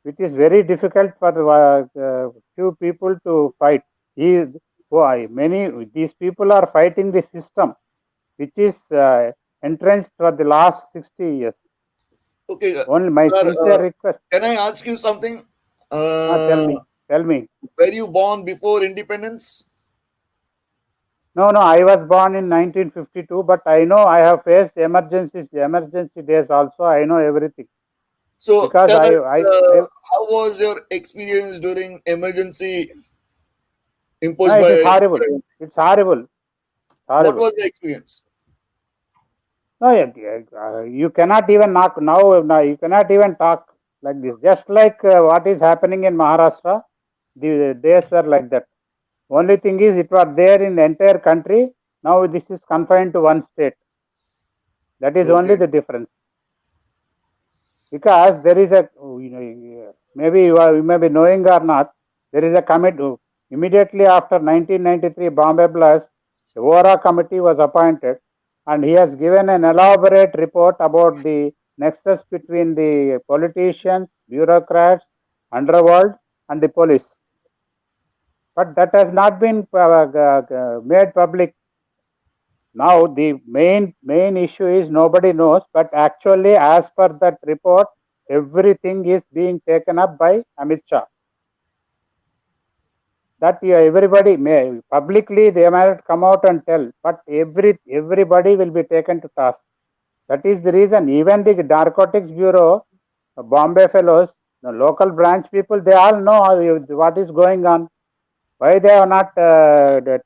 S14: it is very difficult for few people to fight. These people are fighting the system, which is entrenched for the last 60 years.
S1: Okay,
S14: Only my
S1: sir,
S14: sincere request.
S1: can I ask you something?
S14: Tell me.
S1: Were you born before independence?
S14: No, I was born in 1952, but I know I have faced emergency days also. I know everything.
S1: So
S14: Because
S1: tell us, how was your experience during emergency imposed
S14: it is
S1: by?
S14: horrible. It's horrible.
S1: What was the experience?
S14: No, you cannot even knock now. You cannot even talk like this. Just like what is happening in Maharashtra, the days were like that. Only thing is, it was there in the entire country. Now this is confined to one state. That is only the difference. Because there is maybe you may be knowing or not, there is a committee immediately after 1993 Bombay Blast. The Vora committee was appointed, and he has given an elaborate report about the nexus between the politicians, bureaucrats, underworld, and the police. But that has not been made public. Now the main issue is nobody knows, but actually, as per that report, everything is being taken up by Amit Shah. That everybody may publicly, they might come out and tell, but everybody will be taken to task. That is the reason. Even the Narcotics Bureau, Bombay fellows, the local branch people, they all know what is going on. Why they are not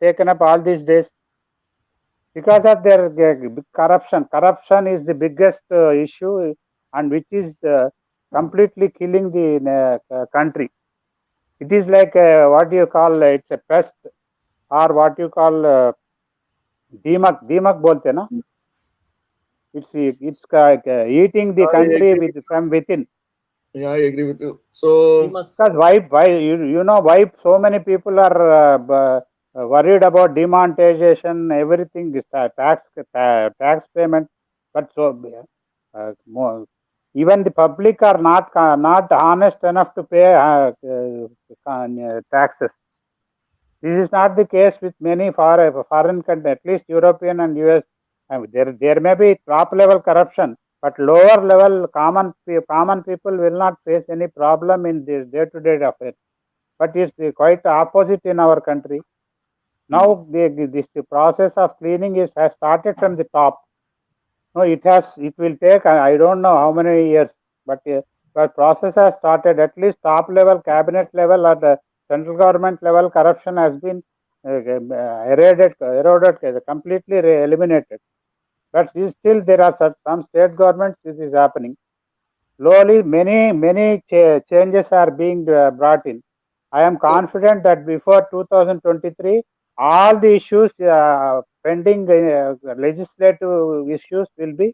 S14: taken up all these days? Because of their corruption. Corruption is the biggest issue, and which is completely killing the country. It is like what do you call, it's a pest, or what you call Deemak bolte na. It's eating the country from within.
S1: Yeah, I agree with you.
S8: We
S1: So
S8: must.
S14: Because why you know why so many people are worried about demonetization, everything is tax payment, but so more, even the public are not honest enough to pay taxes. This is not the case with many foreign countries, at least European and US. There may be top level corruption, but lower level common people will not face any problem in this day-to-day affairs. But it's quite opposite in our country. Now this process of cleaning has started from the top. No, it will take I don't know how many years, but process has started. At least top level, cabinet level, or the central government level, corruption has been eroded, completely eliminated. But still there are some state governments this is happening. Slowly, many changes are being brought in. I am confident that before 2023, all the issues pending legislative issues will be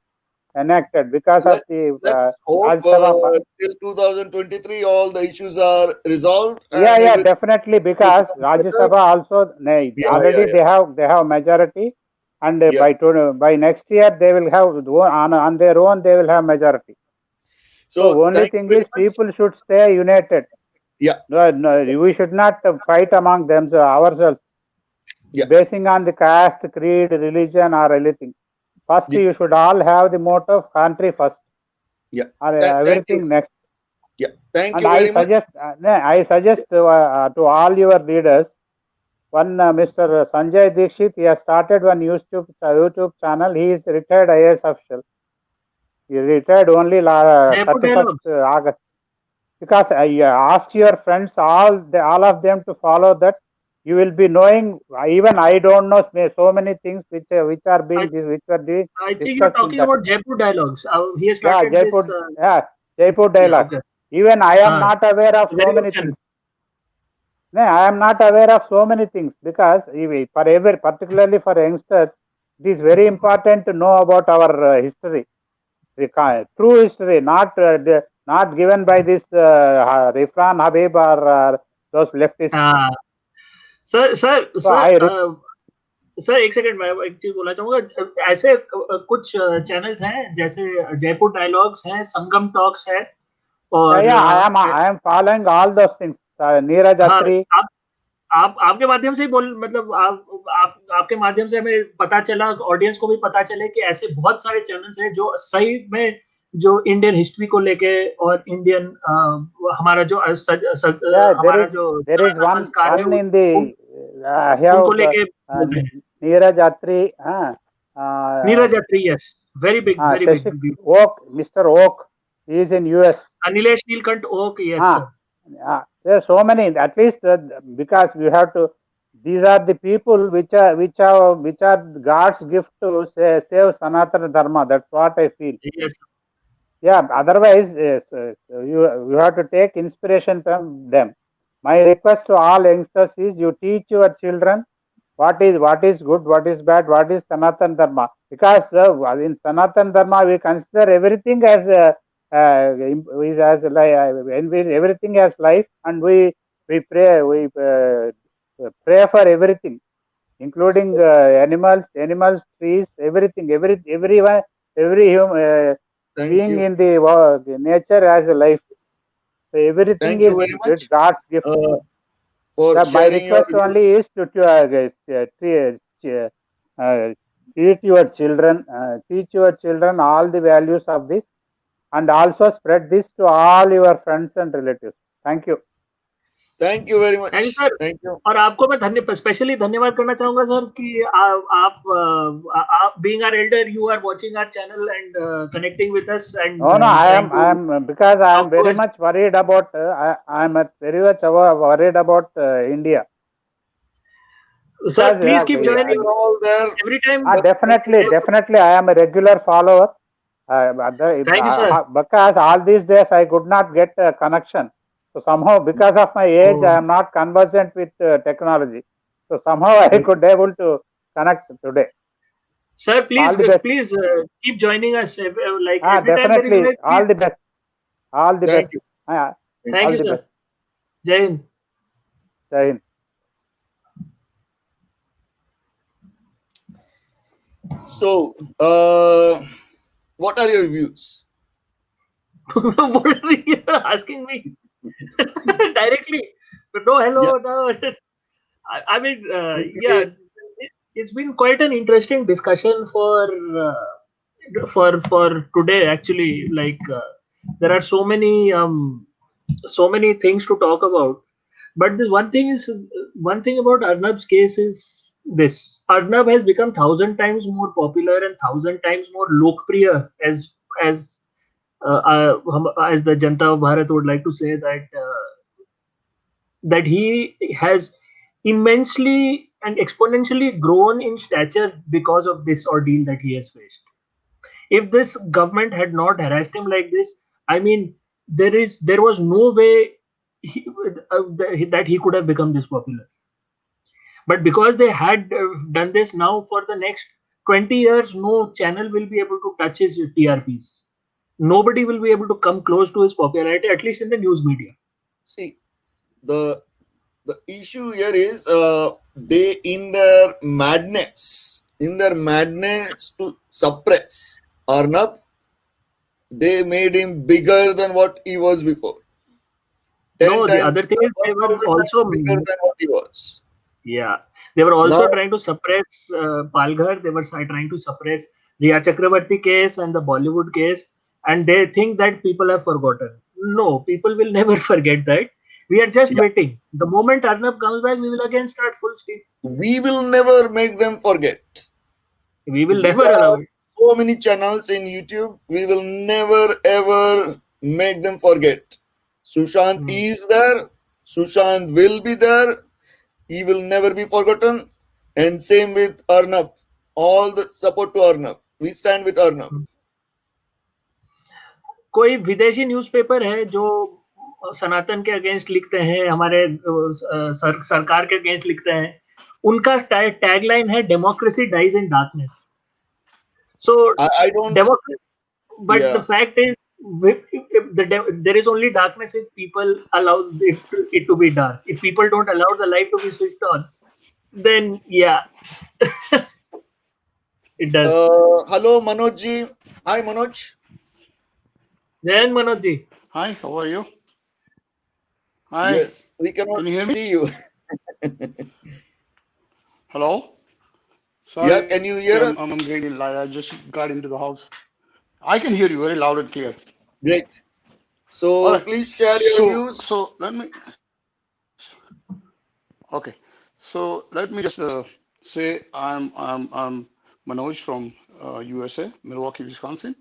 S14: enacted because of
S1: let's
S14: the
S1: let's hope
S14: Rajya Sabha.
S1: till 2023 all the issues are resolved
S14: Yeah,
S1: and
S14: yeah,
S1: everything
S14: definitely
S1: will
S14: because
S1: become
S14: Rajya
S1: better.
S14: Sabha also
S1: Yeah, yeah,
S14: already
S1: yeah,
S14: they have majority, and
S1: yeah.
S14: by next year they will have on their own they will have majority. So
S1: So
S14: only
S1: thank you
S14: thing
S1: very
S14: is
S1: much.
S14: people should stay united.
S1: Yeah,
S14: No, we should not fight among them ourselves,
S1: yeah,
S14: basing on the caste, creed, religion, or anything. First,
S1: yeah,
S14: you should all have the motto of country first,
S1: yeah.
S14: or
S1: Thank you.
S14: everything next.
S1: Yeah, thank
S14: And
S1: you
S14: I
S1: very much.
S14: suggest, to all your leaders, one Mr. Sanjay Dikshit, he has started one YouTube channel. He is retired IAS official. He retired only
S8: Jaipur
S14: 31st
S8: dialogues.
S14: August. Because I ask your friends, all of them to follow that. You will be knowing. Even I don't know so many things which are
S8: I
S14: being
S8: I think you're
S14: discussed in
S8: talking
S14: that.
S8: about Jaipur dialogues. He has
S14: Yeah,
S8: started this.
S14: Jaipur
S8: Yeah.
S14: dialogues.
S8: Okay.
S14: Even I am not aware of so
S8: Very good
S14: many
S8: channel.
S14: things. No, I am not aware of so many things because particularly for youngsters, it is very important to know about our history, true history, not given by this Rifran Habib or those leftists.
S8: हाँ sir sir
S14: So
S8: sir sir एक second मैं एक चीज बोलना चाहूंगा ऐसे कुछ channels हैं जैसे जयपुर डायलॉग्स हैं संगम टॉक्स है और
S14: yeah, I am following all those things. Neeraj
S8: हाँ
S14: Attri.
S8: आप आपके माध्यम से ही बोल मतलब आप आपके माध्यम से हमें पता चला ऑडियंस को भी पता चले कि ऐसे बहुत सारे चैनल्स हैं जो सही में जो इंडियन हिस्ट्री को लेके और इंडियन हमारा जो हमारा जो
S14: there is
S8: सनातन संस्कार है
S14: one in the I
S8: उनको
S14: have
S8: लेके बोलते हैं
S14: Neeraj Attri.
S8: Neeraj Attri yes very big
S14: Shashik Mr. Oak, he is in US.
S8: Anilesh Neelkanth Oak yes
S14: Ah, there are so many. At least because we have to. These are the people which are God's gift to save Sanatana Dharma. That's what I feel.
S8: Sir yes
S14: Yeah. Otherwise, you have to take inspiration from them. My request to all youngsters is you teach your children what is good, what is bad, what is Sanatan Dharma. Because in Sanatan Dharma we consider everything as everything as life, and we pray for everything, including animals, trees, everything, everyone, every human
S1: Thank
S14: being
S1: you.
S14: in the nature has a life. So everything
S1: Thank you
S14: is
S1: very much
S14: God's gift.
S1: for
S14: My
S1: sharing your
S14: request only is to teach your children all the values of this, and also spread this to all your friends and relatives. Thank you.
S1: Thank you very
S8: thank you
S1: much.
S8: Sir
S1: Thank you.
S8: और आपको मैं specially धन्यवाद करना चाहूंगा sir कि आप being our elder you are watching our channel and connecting with us and
S14: No,
S8: trying to
S14: I am because I am
S8: talk to
S14: very
S8: us
S14: much worried about I am very much worried about India.
S8: Sir
S14: Because
S8: please keep
S1: We
S8: joining
S1: are all there.
S8: Every time
S1: But thank you.
S14: definitely, I am a regular follower.
S8: Thank you sir
S14: Because all these days I could not get a connection. So somehow, because of my age, I am not conversant with technology. So somehow I could able to connect today.
S8: Sir
S14: All the best.
S8: Please keep joining us like every time there is
S14: Definitely, all the best. All the
S1: Thank
S14: best.
S1: you.
S8: Thank
S14: All
S8: you,
S14: the
S8: sir.
S14: best.
S8: Jai Hind.
S14: Jai Hind.
S1: So, what are your views?
S8: What are you asking me directly? No,
S1: Yeah.
S8: hello, no. I mean, yeah,
S1: Okay.
S8: it's been quite an interesting discussion for today. Actually, like there are so many things to talk about. But this one thing about Arnab's case is this: Arnab has become thousand times more popular and thousand times more lokpriya, as as the Janta of Bharat would like to say that he has immensely and exponentially grown in stature because of this ordeal that he has faced. If this government had not harassed him like this, I mean, there was no way that he could have become this popular. But because they had done this, now for the next 20 years, no channel will be able to touch his TRPs. Nobody will be able to come close to his popularity, at least in the news media.
S1: See, the issue here is they in their madness to suppress Arnab, they made him bigger than what he was before. 10
S8: No, the
S1: times,
S8: other thing is they were
S1: 1,000
S8: also,
S1: times bigger than what he was.
S8: yeah, they were also
S1: Now,
S8: trying to suppress Palghar. They were trying to suppress Riya Chakravarti case and the Bollywood case, and they think that people have forgotten. No, people will never forget that. We are just
S1: yeah,
S8: waiting. The moment Arnab comes back, we will again start full speed.
S1: we will never make them forget.
S8: We will
S1: We
S8: never allow
S1: have
S8: it.
S1: so many channels in YouTube. We will never ever make them forget. Sushant
S8: Hmm.
S1: is there. Sushant will be there. He will never be forgotten. And same with Arnab. All the support to Arnab. We stand with Arnab.
S8: कोई विदेशी newspaper है जो सनातन के against लिखते हैं, हमारे सरकार के अगेंस्ट लिखते हैं, उनका टैगलाइन है democracy dies in darkness. So
S1: I don't.
S8: democracy, but the
S1: Yeah.
S8: fact is, there is only darkness if people allow it to be dark. If people don't allow the light to be switched on, then yeah, it does.
S1: Hello, Manoj ji. Hi, Manoj.
S8: Then Manoj ji.
S15: Hi, how are you? Hi,
S1: Yes, we cannot
S15: can you hear me?
S1: see you.
S15: Hello?
S1: Yeah,
S15: Sorry,
S1: can you hear us?
S15: I'm getting light. I just got into the house. I can hear you very loud and clear.
S1: Great.
S15: All
S1: So
S15: right.
S1: please share your views.
S15: So let me. Okay. So let me just say I'm Manoj from USA, Milwaukee, Wisconsin,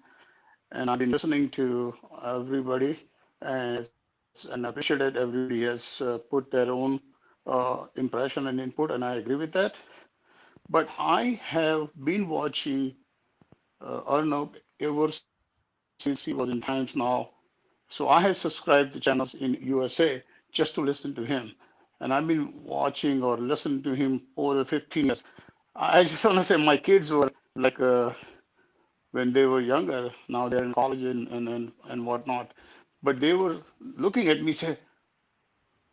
S15: and I've been listening to everybody, and appreciated everybody has put their own impression and input, and I agree with that. But I have been watching Arnab ever since he was in Times Now. So I have subscribed to channels in USA just to listen to him. And I've been watching or listening to him over the 15 years. I just want to say my kids were like when they were younger, now they're in college and whatnot. But they were looking at me say,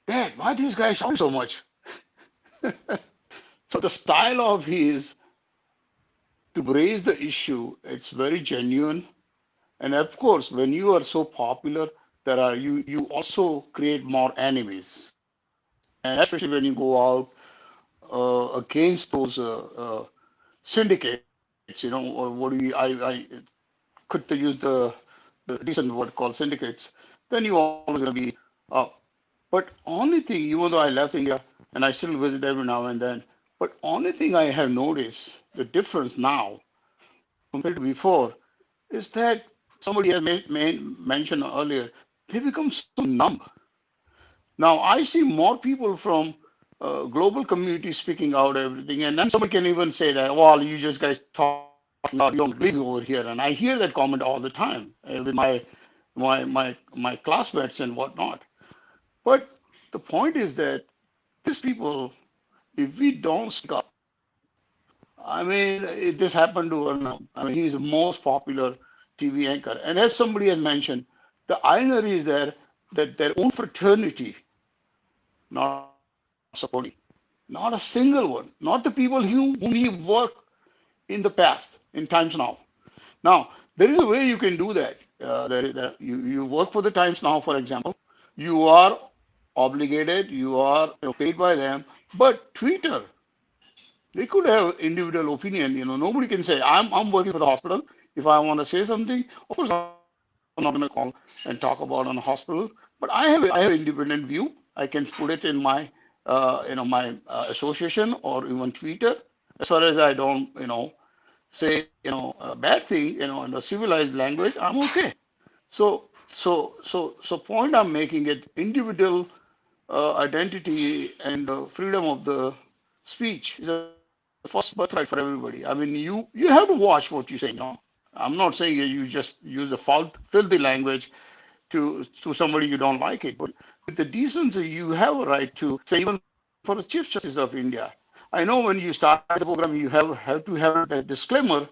S15: Dad, why these guys shout so much? So the style of his to raise the issue, it's very genuine. And of course, when you are so popular, you also create more enemies. And especially when you go out against those syndicates, or what do we I could to use the decent word called syndicates, then you always gonna be up. But only thing, even though I left India and I still visit every now and then, but only thing I have noticed the difference now compared to before is that somebody has mentioned earlier, they become so numb. Now I see more people from global community speaking out everything, and then somebody can even say that, well, you just guys talking out, you don't believe over here, and I hear that comment all the time with my classmates and whatnot. But the point is that these people, if we don't speak up, I mean, this happened to Arnab. I mean, he's the most popular TV anchor. And as somebody has mentioned, the irony is there that their own fraternity not supporting, not a single one, not the people whom he worked in the past, in Times Now. Now, there is a way you can do that. You work for the Times Now, for example. You are obligated, you are paid by them, but Twitter, they could have individual opinion. Nobody can say, I'm working for the hospital. If I want to say something, of course, I'm not going to call and talk about on a hospital. But I have independent view. I can put it in my my association or even Twitter. As far as I don't say a bad thing in a civilized language, I'm okay. So point I'm making it individual identity and the freedom of the speech is a first birthright for everybody. I mean, you have to watch what you say. I'm not saying you just use a filthy language to somebody you don't like it, but with the decency, you have a right to say even for the Chief Justice of India. I know when you start the program, you have to have that disclaimer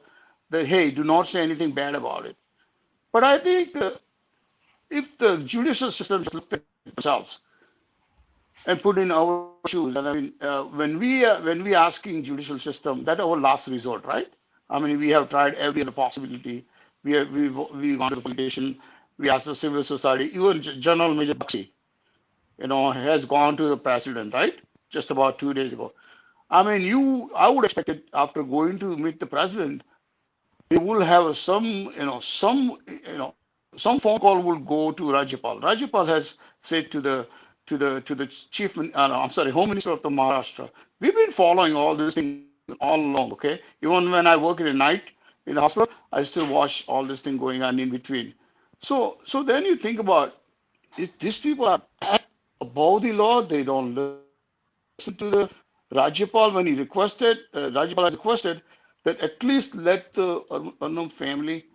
S15: that hey, do not say anything bad about it. But I think if the judicial system just looked at themselves and put in our shoes. And I mean, when we asking judicial system, that our last resort, right? I mean, we have tried every other possibility. We gone to the politician. We asked the civil society. Even General Major Bakshi, has gone to the president, right? Just about 2 days ago. I mean, I would expect it after going to meet the president, they will have some phone call will go to Rajapal. Rajapal has said to the chief, I'm sorry, Home Minister of the Maharashtra. We've been following all this thing all along. Okay, even when I work in the night in the hospital, I still watch all this thing going on in between. So then you think about if these people are that above the law, they don't listen to the Rajapal when he requested. Rajapal has requested that at least let the Arnab family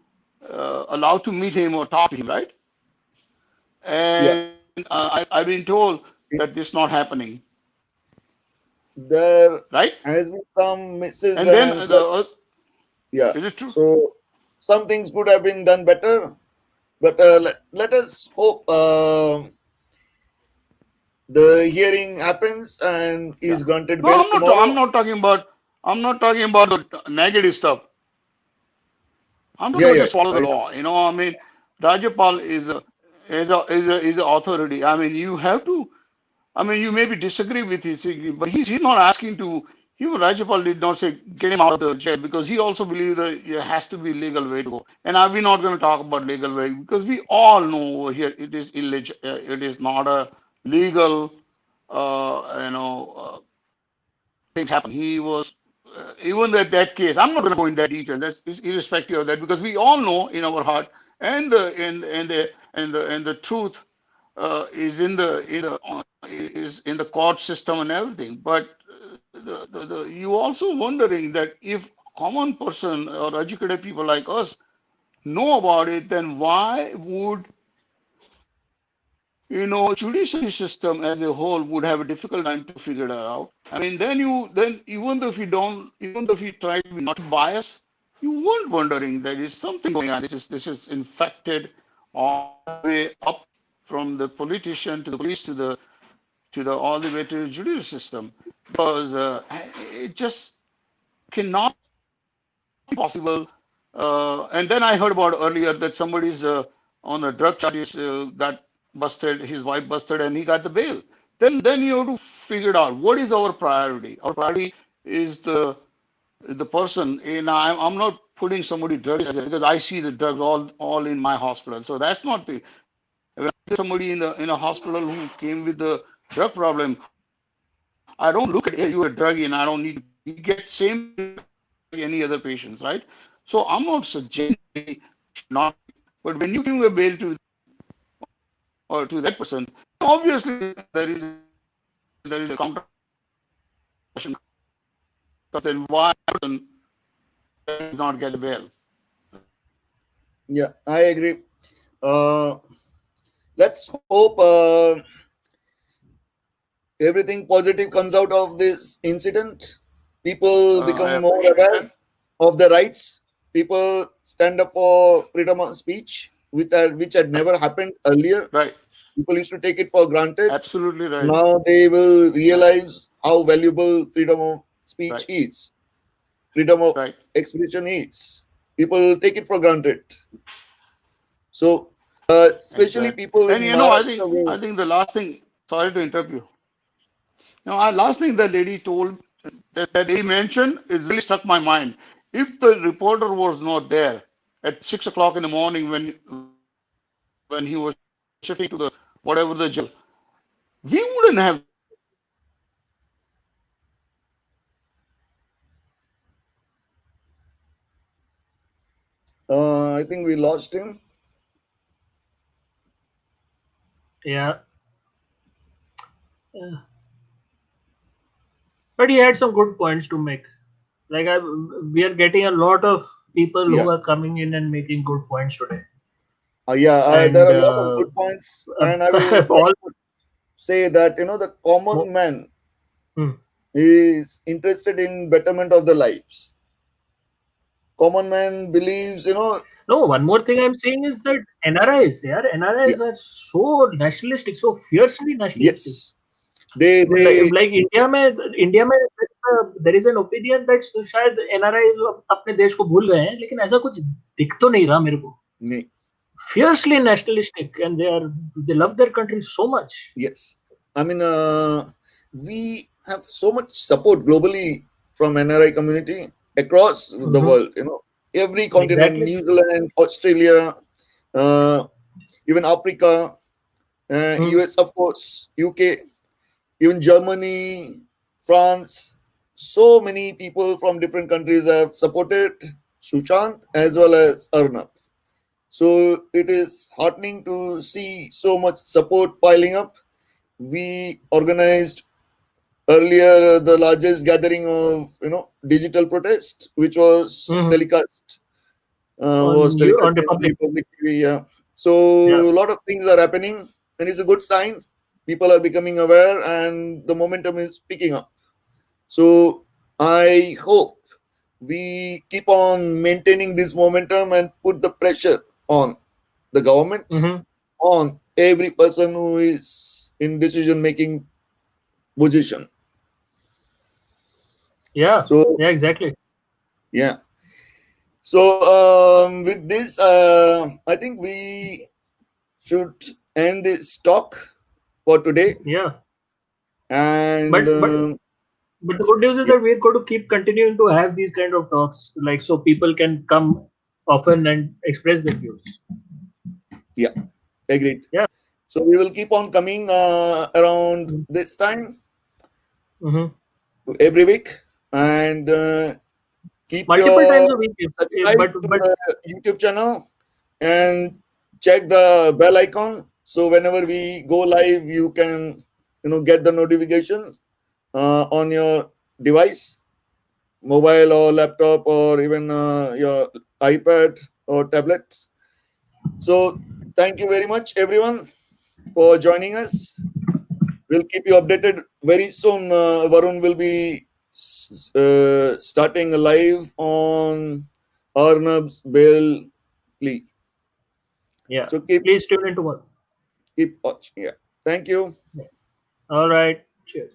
S15: allowed to meet him or talk to him, right?
S1: Yeah.
S15: And I've been told that this not happening,
S1: There
S15: right?
S1: has been some misses
S15: And then
S1: and yeah.
S15: is it true?
S1: So some things could have been done better, but let us hope the hearing happens and is granted
S15: No,
S1: bail
S15: I'm not.
S1: tomorrow.
S15: I'm not talking about the negative stuff. I'm talking
S1: Yeah,
S15: about
S1: yeah,
S15: just follow the
S1: I know.
S15: law. I mean, Rajapal is a authority. I mean, you have to. I mean, you maybe disagree with his thinking, but he's not asking to. Even Rajapal did not say get him out of the jail because he also believes that it has to be legal way to go. And we're not going to talk about legal way because we all know over here it is illegal. It is not a legal, things happen. He was even that case. I'm not going to go in that detail. That's irrespective of that because we all know in our heart and the truth is in the court system and everything. But you also wondering that if common person or educated people like us know about it, then why would judiciary system as a whole would have a difficult time to figure that out. I mean, then even though if you don't, even though if you try to be not biased, you weren't wondering there is something going on. This is infected all the way up from the politician to the police to the all the way to the judicial system because it just cannot be possible. And then I heard about earlier that somebody's on a drug charges got busted, his wife busted, and he got the bail. Then you have to figure it out what is our priority. Our priority is the person. And I'm not putting somebody drugs because I see the drugs all in my hospital. So that's not the when I see somebody in a hospital who came with the drug problem. I don't look at hey, you are a druggie and I don't need to. He gets same drug like any other patients, right? So I'm not suggesting somebody should not. But when you give a bail to or to that person, obviously there is a counter question comes. Then why person does not get a bail, right?
S1: Yeah, I agree. Uh, let's hope everything positive comes out of this incident. People become
S15: I
S1: more
S15: appreciate
S1: aware
S15: that.
S1: of the rights. People stand up for freedom of speech. which had never happened earlier.
S15: Right.
S1: People used to take it for granted.
S15: Absolutely right.
S1: Now they will realize how valuable freedom of speech
S15: Right.
S1: is, freedom of
S15: Right.
S1: expression is. People take it for granted. So, especially
S15: Exactly.
S1: people
S15: And
S1: in
S15: you know,
S1: Maharashtra.
S15: I think the last thing. Sorry to interrupt you. Now, last thing the lady told, that he mentioned, is really struck my mind. If the reporter was not there at 6 o'clock in the morning when he was shifting to the whatever the jail, we wouldn't have this kind of coverage.
S1: I think we lost him.
S8: Yeah. Yeah. But he had some good points to make. Like we are getting a lot of people
S1: Yeah.
S8: who are coming in and making good points today.
S1: Yeah, there
S8: And
S1: are a lot of good points, and I will like
S8: all
S1: to say that the common man
S8: Hmm.
S1: is interested in betterment of the lives. Common man believes,
S8: No, one more thing I'm saying is that NRIs, yeah, NRIs are so nationalistic, so fiercely nationalistic.
S1: yes, they
S8: like India में there is an opinion that शायद NRIs अपने देश को भूल गए हैं, लेकिन ऐसा कुछ दिख तो नहीं रहा मेरे को.
S1: नहीं.
S8: Fiercely nationalistic, and they love their country so much.
S1: Yes, I mean, we have so much support globally from NRI community across the world. Every continent,
S8: Exactly.
S1: New Zealand, Australia, even Africa, US, of course, UK, even Germany, France. So many people from different countries have supported Sushant as well as Arnab. So it is heartening to see so much support piling up. We organized earlier the largest gathering of digital protest, which was telecast. Was
S8: on
S1: telecast in Republic TV. Yeah. So a lot of things are happening, and it's a good sign. People are becoming aware, and the momentum is picking up. So I hope we keep on maintaining this momentum and put the pressure on the government, on every person who is in decision making position.
S8: Yeah.
S1: So
S8: Yeah, exactly.
S1: yeah. So with this, I think we should end this talk for today.
S8: Yeah.
S1: And
S8: But the good news is that we're going to keep continuing to have these kind of talks, like so people can come often and express their views.
S1: Yeah, agreed.
S8: Yeah.
S1: So we will keep on coming around this time every week, and keep
S8: Multiple
S1: your
S8: times a week,
S1: subscribe to
S8: but
S1: the YouTube channel and check the bell icon. So whenever we go live, you can get the notification on your device, mobile or laptop, or even your iPad or tablets. So thank you very much, everyone, for joining us. We'll keep you updated very soon. Varun will be starting a live on Arnab's bail plea.
S8: yeah.
S1: So
S8: Please tune into one.
S1: keep watching. Yeah. Thank you.
S8: All right. Cheers.